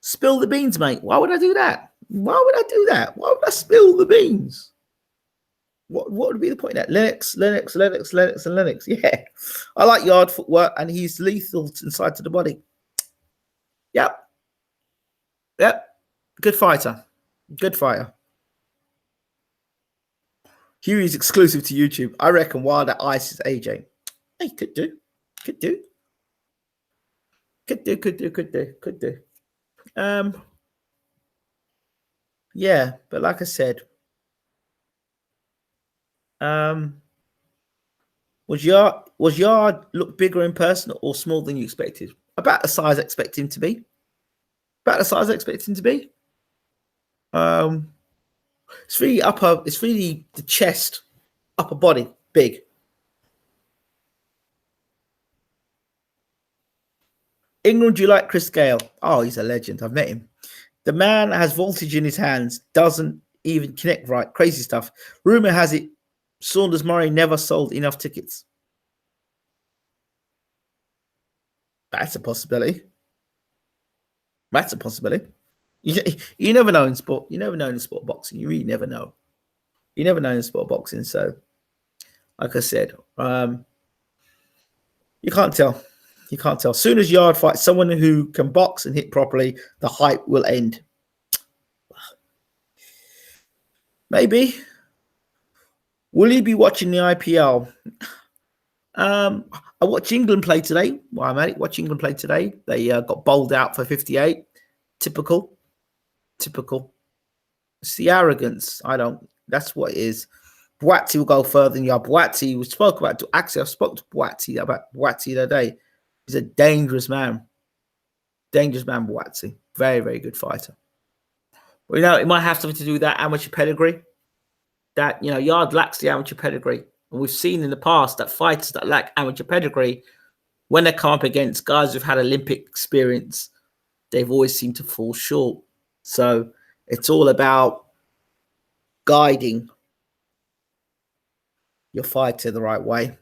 Spill the beans, mate. Why would I do that? Why would I do that? Why would I spill the beans? What would be the point of that? Lennox, and Lennox. Yeah. I like Yard footwork, and he's lethal inside to the body. Yep. Good fighter. Huey's exclusive to YouTube. I reckon Wilder ices AJ. Hey, could do. Yeah, but like I said, was Yard look bigger in person or smaller than you expected? About the size I expect him to be. It's really it's really the chest, upper body, big. England, do you like Chris Gale? Oh, he's a legend. I've met him. The man has voltage in his hands, doesn't even connect right. Crazy stuff. Rumor has it Saunders Murray never sold enough tickets. That's a possibility. You never know in sport. You never know in sport boxing. You really never know. You never know in sport boxing. So, like I said, you can't tell. As soon as Yard fights someone who can box and hit properly, the hype will end. Maybe. Will you be watching the IPL? I watched England play today. Well, mate, watch England play today. They got bowled out for 58. Typical. It's the arrogance. That's what it is. Boatti will go further than you. Boatti, we spoke about. Actually, I spoke to Boatti about Boatti the other day. He's a dangerous man. Boatti. Very, very good fighter. Well, it might have something to do with that amateur pedigree. That, Yard lacks the amateur pedigree. And we've seen in the past that fighters that lack amateur pedigree, when they come up against guys who've had Olympic experience, they've always seemed to fall short. So it's all about guiding your fighter the right way.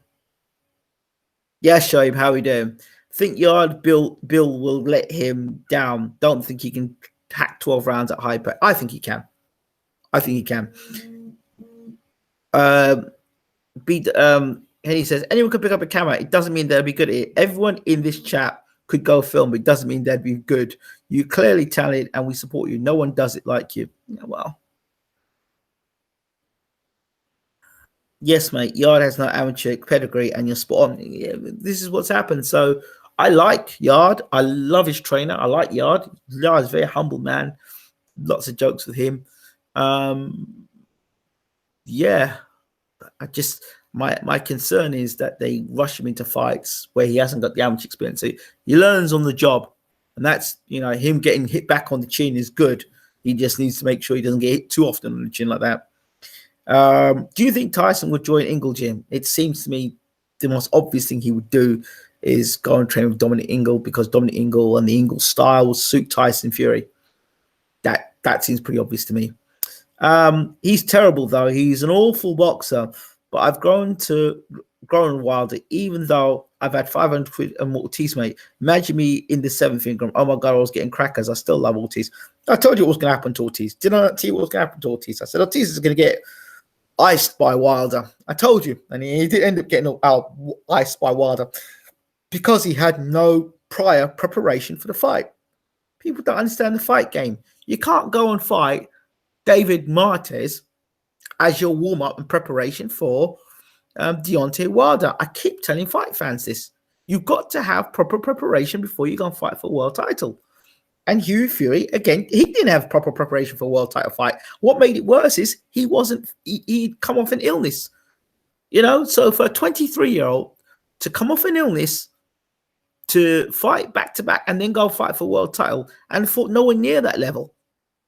Yeah, Shoaib, how we doing? Think Yard Bill will let him down. Don't think he can hack 12 rounds at high pace. I think he can. I think he can. Um, Henny says anyone could pick up a camera. It doesn't mean they'll be good at it. Everyone in this chat could go film, but it doesn't mean they'd be good. You clearly talented, and we support you. No one does it like you. Yeah, well, yes, mate. Yard has no amateur pedigree, and you're spot on. Yeah, this is what's happened. So I like Yard. I love his trainer. I like Yard. Yard is a very humble man. Lots of jokes with him. Yeah, I just my concern is that they rush him into fights where he hasn't got the amateur experience. So he learns on the job, and that's him getting hit back on the chin is good. He just needs to make sure he doesn't get hit too often on the chin like that. Do you think Tyson would join Ingle Gym? It seems to me the most obvious thing he would do is go and train with Dominic Ingle because Dominic Ingle and the Ingle style will suit Tyson Fury. That seems pretty obvious to me. He's terrible though. He's an awful boxer, but I've grown Wilder, even though I've had 500 quid and Ortiz, mate. Imagine me in the seventh inning. Oh my God, I was getting crackers. I still love Ortiz. I told you what was going to happen to Ortiz. Did I not tell you what was going to happen to Ortiz? I said Ortiz is going to get iced by Wilder. I told you. And he did end up getting iced by Wilder because he had no prior preparation for the fight. People don't understand the fight game. You can't go and fight David Martez as your warm-up and preparation for Deontay Wilder. I keep telling fight fans this. You've got to have proper preparation before you go and fight for a world title. And Hughie Fury, again, he didn't have proper preparation for a world title fight. What made it worse is he'd come off an illness. So for a 23-year-old to come off an illness, to fight back-to-back and then go fight for a world title and fought nowhere near that level,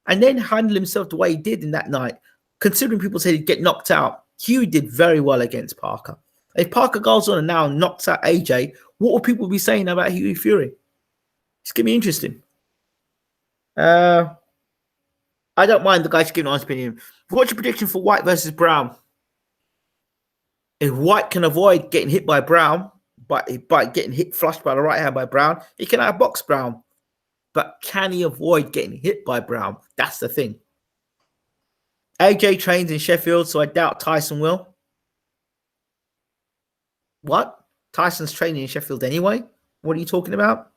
and then handle himself the way he did in that night, considering people said he'd get knocked out, Hughie did very well against Parker. If Parker goes on and now knocks out AJ, what will people be saying about Hughie Fury? It's going to be interesting. I don't mind the guys giving an honest opinion. What's your prediction for White versus Brown? If White can avoid getting hit by Brown, by getting hit flushed by the right hand by Brown, he can outbox Brown. But can he avoid getting hit by Brown? That's the thing. AJ trains in Sheffield, so I doubt Tyson will. What? Tyson's training in Sheffield anyway? What are you talking about?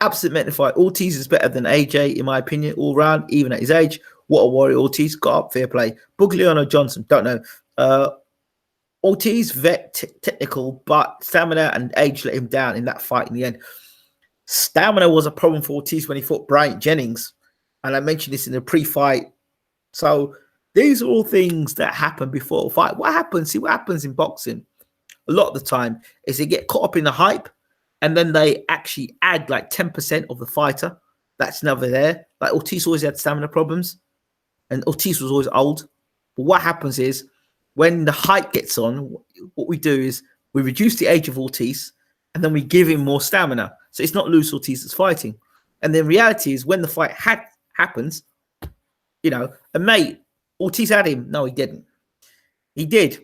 Absolute magnified. Ortiz is better than AJ, in my opinion, all round, even at his age. What a warrior Ortiz got up, fair play. Bugliano Johnson, don't know. Ortiz, technical, but stamina and age let him down in that fight in the end. Stamina was a problem for Ortiz when he fought Bryant Jennings. And I mentioned this in the pre-fight. So these are all things that happen before a fight. What happens in boxing a lot of the time is they get caught up in the hype and then they actually add like 10% of the fighter that's never there. Like Ortiz always had stamina problems and Ortiz was always old. But what happens is when the hype gets on, what we do is we reduce the age of Ortiz and then we give him more stamina. So it's not loose Ortiz that's fighting. And the reality is when the fight happens, and mate, Ortiz had him. No, he didn't. He did.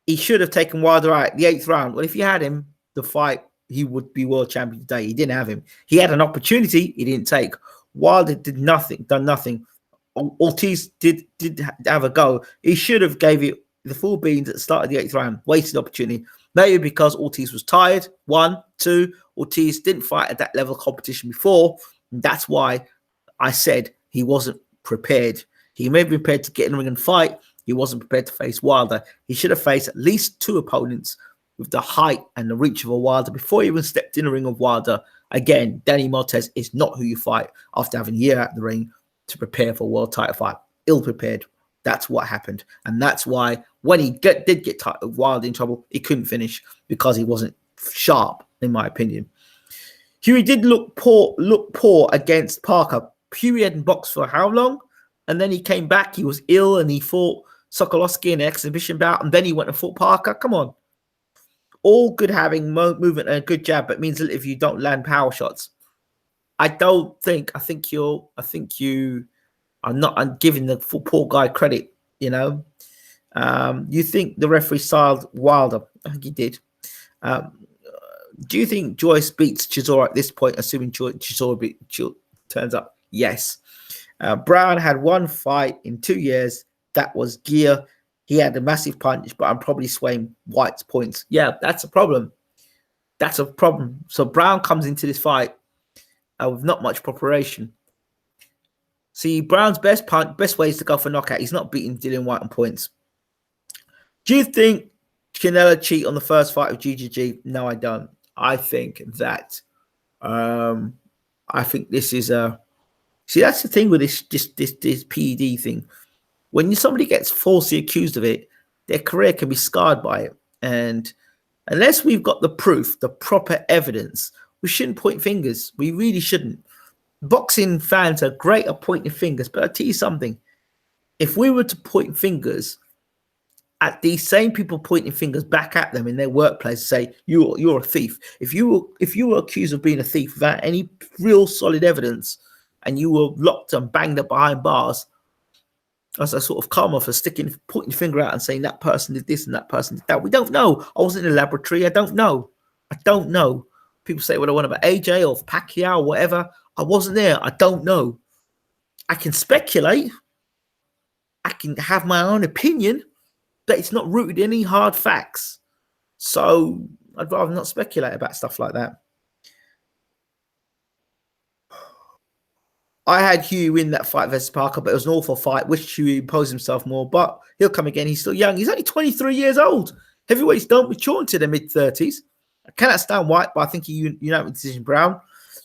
He should have taken Wilder out the 8th round. Well, if he had him, the fight, he would be world champion today. He didn't have him. He had an opportunity. He didn't take. Wilder did done nothing. Ortiz did have a go. He should have gave it the full beans at the start of the 8th round. Wasted opportunity. Maybe because Ortiz was tired. 1, 2, Ortiz didn't fight at that level of competition before. And that's why I said he wasn't prepared. He may be prepared to get in the ring and fight. He wasn't prepared to face Wilder. He should have faced at least 2 opponents with the height and the reach of a Wilder before he even stepped in the ring of Wilder. Again, Danny Martez is not who you fight after having a year out the ring to prepare for a world title fight. Ill-prepared. That's what happened. And that's why when he did get Wilder in trouble, he couldn't finish because he wasn't sharp, in my opinion. Hughie did look poor against Parker. Hughie hadn't boxed for how long? And then he came back. He was ill and he fought Sokolowski in an exhibition bout. And then he went and fought Parker. Come on. All good having movement and a good jab, but means if you don't land power shots. I think you are not. I'm giving the poor guy credit. You think the referee styled Wilder? I think he did. Do you think Joyce beats Chisora at this point, assuming Chisora turns up? Yes. Brown had one fight in 2 years. That was Gear. He had a massive punch, but I'm probably swaying White's points. Yeah, that's a problem. That's a problem. So Brown comes into this fight with not much preparation. See, Brown's best way is to go for knockout. He's not beating Dillian White on points. Do you think Canelo cheat on the first fight of GGG? No, I don't. I think that I think this is a see. That's the thing with this PED thing. When somebody gets falsely accused of it, their career can be scarred by it. And unless we've got the proof, the proper evidence, we shouldn't point fingers. We really shouldn't. Boxing fans are great at pointing fingers, but I'll tell you something. If we were to point fingers at these same people pointing fingers back at them in their workplace, say you're a thief. If you were accused of being a thief without any real solid evidence, and you were locked and banged up behind bars, as a sort of karma for pointing your finger out and saying that person did this and that person did that. We don't know. I wasn't in a laboratory. I don't know. People say what I want about AJ or Pacquiao or whatever. I wasn't there. I don't know. I can speculate. I can have my own opinion, but it's not rooted in any hard facts. So I'd rather not speculate about stuff like that. I had Huey win that fight versus Parker, but it was an awful fight. Wish Huey imposed himself more, but he'll come again. He's still young. He's only 23 years old. Heavyweights don't mature into their mid-30s. I cannot stand White, but I think he unanimous decision Brown.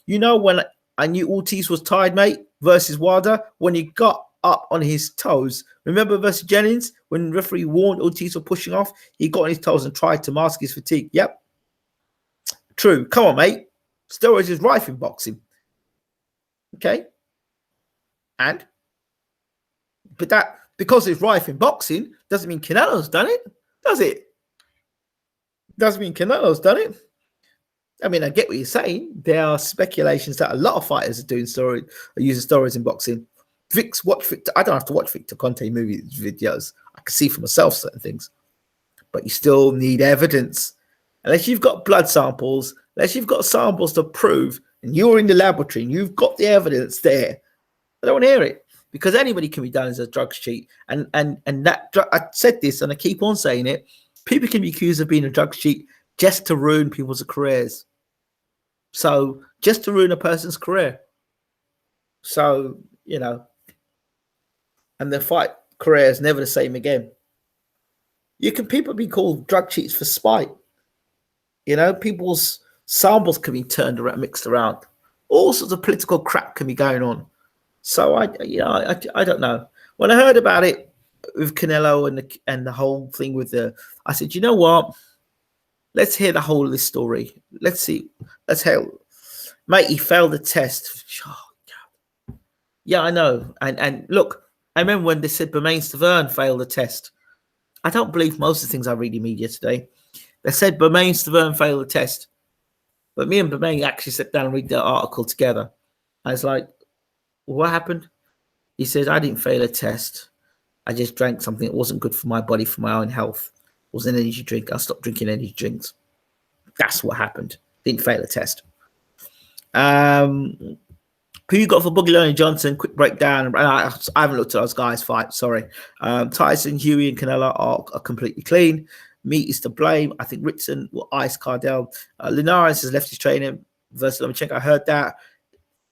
You know when I knew Ortiz was tired, mate, versus Wilder? When he got up on his toes. Remember versus Jennings? When referee warned Ortiz for pushing off, he got on his toes and tried to mask his fatigue. Yep. True. Come on, mate. Steroids is rife in boxing. Okay. But that, because it's rife in boxing, doesn't mean Canelo's done it, does it? Doesn't mean Canelo's done it. I mean, I get what you're saying. There are speculations that a lot of fighters are using steroids in boxing. Watch Victor. I don't have to watch Victor Conte movie videos. I can see for myself certain things. But you still need evidence. Unless you've got blood samples, unless you've got samples to prove, and you're in the laboratory and you've got the evidence there, I don't want to hear it, because anybody can be done as a drugs cheat. And that I said this and I keep on saying it. People can be accused of being a drugs cheat just to ruin people's careers. So just to ruin a person's career. So, you know, and the fight career is never the same again. People be called drug cheats for spite. You know, people's samples can be turned around, mixed around. All sorts of political crap can be going on. So I don't know. When I heard about it with Canelo and the whole thing with I said, you know what? Let's hear the whole of this story. Let's see. Let's hear. Mate, he failed the test. Oh, God. Yeah, I know. And look, I remember when they said Bermain Stavern failed the test. I don't believe most of the things I read in media today. They said Bermain Stavern failed the test. But me and Bermain actually sat down and read the article together. I was like, what happened? He says, I didn't fail a test. I just drank something that wasn't good for my body, for my own health. It was an energy drink. I stopped drinking energy drinks. That's what happened. Didn't fail a test. Who you got for Boogie Lonnie Johnson? Quick breakdown. I haven't looked at those guys' fight. Sorry. Tyson, Huey, and Canelo are completely clean. Meat is to blame. I think Ritson will ice Cardell. Linares has left his training versus Lomachenko. I heard that.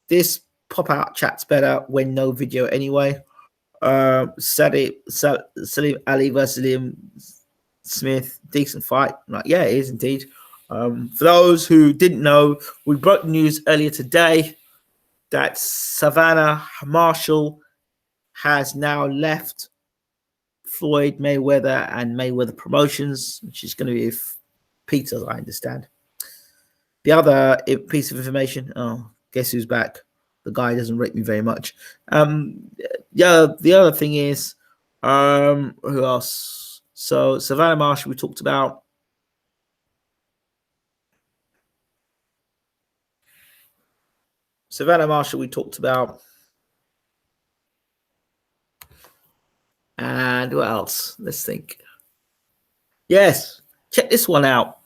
This pop-out chat's better when no video anyway. Salim Ali versus Liam Smith, decent fight. Yeah, it is indeed. For those who didn't know, we broke the news earlier today that Savannah Marshall has now left Floyd Mayweather and Mayweather Promotions, which is going to be Peter, I understand. The other piece of information, guess who's back? The guy doesn't rate me very much. Yeah, the other thing is, who else? So Savannah Marshall, we talked about. Savannah Marshall, we talked about. And what else? Let's think. Yes, check this one out.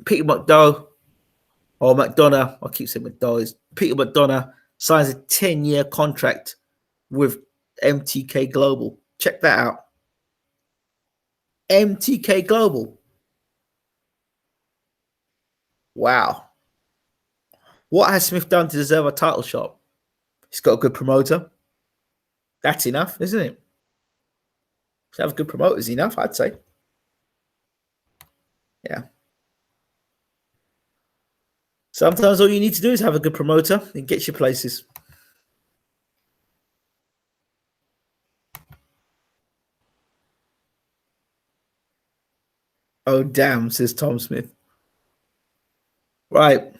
Peter McDowell or McDonough, I keep saying McDowell, Peter McDonough signs a 10-year contract with MTK Global. Check that out. MTK Global. Wow. What has Smith done to deserve a title shot? He's got a good promoter. That's enough, isn't it? To have good promoters enough, I'd say. Yeah. Sometimes all you need to do is have a good promoter and get you places. Oh, damn, says Tom Smith. Right.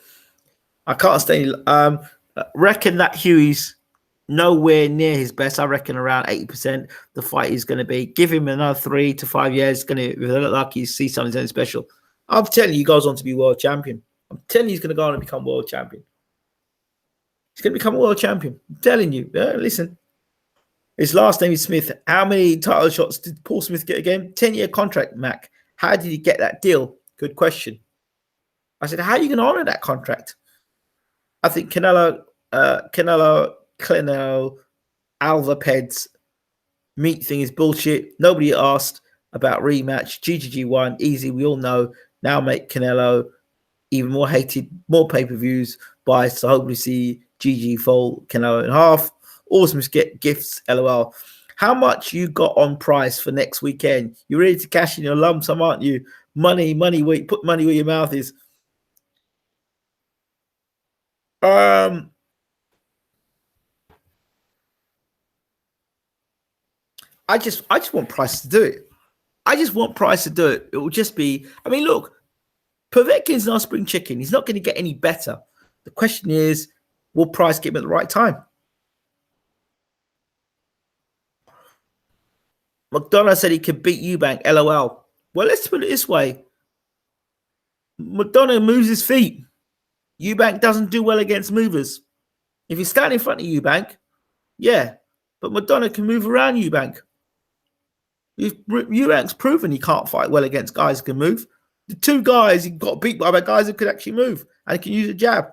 I can't stay. Reckon that Huey's nowhere near his best. I reckon around 80% the fight is going to be. Give him another 3 to 5 years. It's going to look like he sees something special. I'm telling you, he goes on to be world champion. I'm telling you, he's going to go on and become world champion. He's going to become a world champion. I'm telling you. Listen. His last name is Smith. How many title shots did Paul Smith get again? 10-year contract, Mac. How did he get that deal? Good question. I said, how are you going to honor that contract? I think Canelo, Alva Peds meat thing is bullshit. Nobody asked about rematch. GGG won. Easy. We all know. Now make Canelo even more hated, more pay-per-views. Biased. So hopefully see GG fold Canelo in half. Awesome. Get gifts. LOL. How much you got on price for next weekend? You're ready to cash in your lump sum, aren't you? Money. Put money where your mouth is. I just want Price to do it. I just want Price to do it. It will just be. I mean, look, Povetkin's not a spring chicken. He's not going to get any better. The question is, will Price get him at the right time? McDonough said he could beat Eubank. LOL. Well, let's put it this way. McDonough moves his feet. Eubank doesn't do well against movers. If you stand in front of Eubank, yeah. But McDonough can move around Eubank. Eubank's proven he can't fight well against guys who can move. The 2 guys he got beat by guys who could actually move and can use a jab.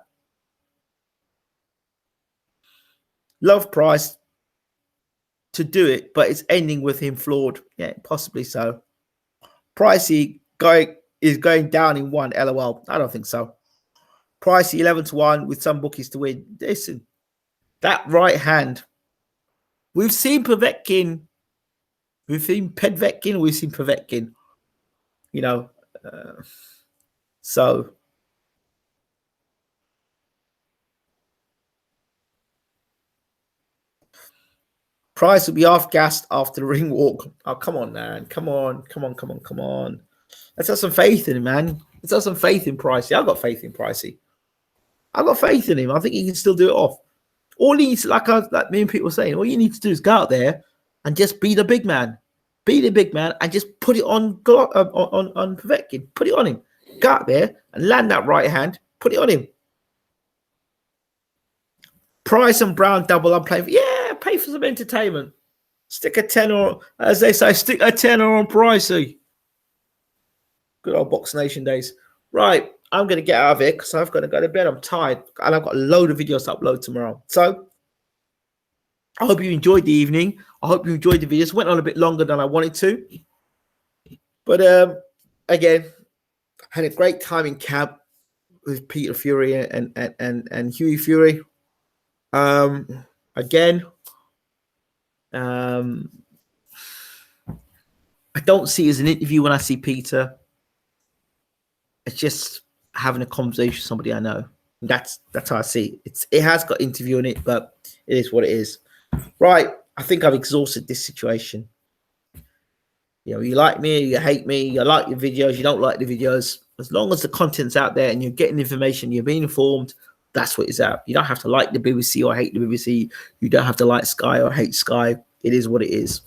Love Price to do it, but it's ending with him flawed. Yeah, possibly so. Pricey is going down in 1. LOL. I don't think so. Pricey 11-1 with some bookies to win. Listen, that right hand. We've seen Povetkin. We've seen Pedvetkin. We've seen Povetkin. You know, so Price will be off gassed after the ring walk. Oh, come on, man. Come on. Let's have some faith in him, man. Let's have some faith in Pricey. I've got faith in Pricey. I've got faith in him. I think he can still do it off. All he needs, like me and people were saying, all you need to do is go out there and just be the big man. Be the big man and just put it on Povetkin. Put it on him. Go out there and land that right hand. Put it on him. Price and Brown double. I'm playing for, yeah, pay for some entertainment. Stick a tenner, as they say, stick a tenner on Pricey. Good old Box Nation days. Right, I'm going to get out of here because I've got to go to bed. I'm tired and I've got a load of videos to upload tomorrow. So I hope you enjoyed the evening. I hope you enjoyed the videos. Went on a bit longer than I wanted to. But again, I had a great time in camp with Peter Fury and Huey Fury. Again, I don't see it as an interview when I see Peter. It's just having a conversation with somebody I know. That's how I see it. It has got interview in it, but it is what it is. Right, I think I've exhausted this situation. You know, you like me, you hate me, you like your videos, you don't like the videos. As long as the content's out there and you're getting information, you're being informed, that's what it's out. You don't have to like the BBC or hate the BBC. You don't have to like Sky or hate Sky. It is what it is.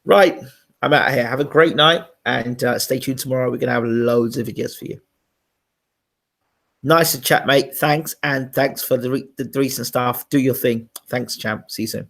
Right, I'm out of here. Have a great night and stay tuned tomorrow. We're going to have loads of videos for you. Nice to chat, mate. Thanks. And thanks for the recent stuff. Do your thing. Thanks, champ. See you soon.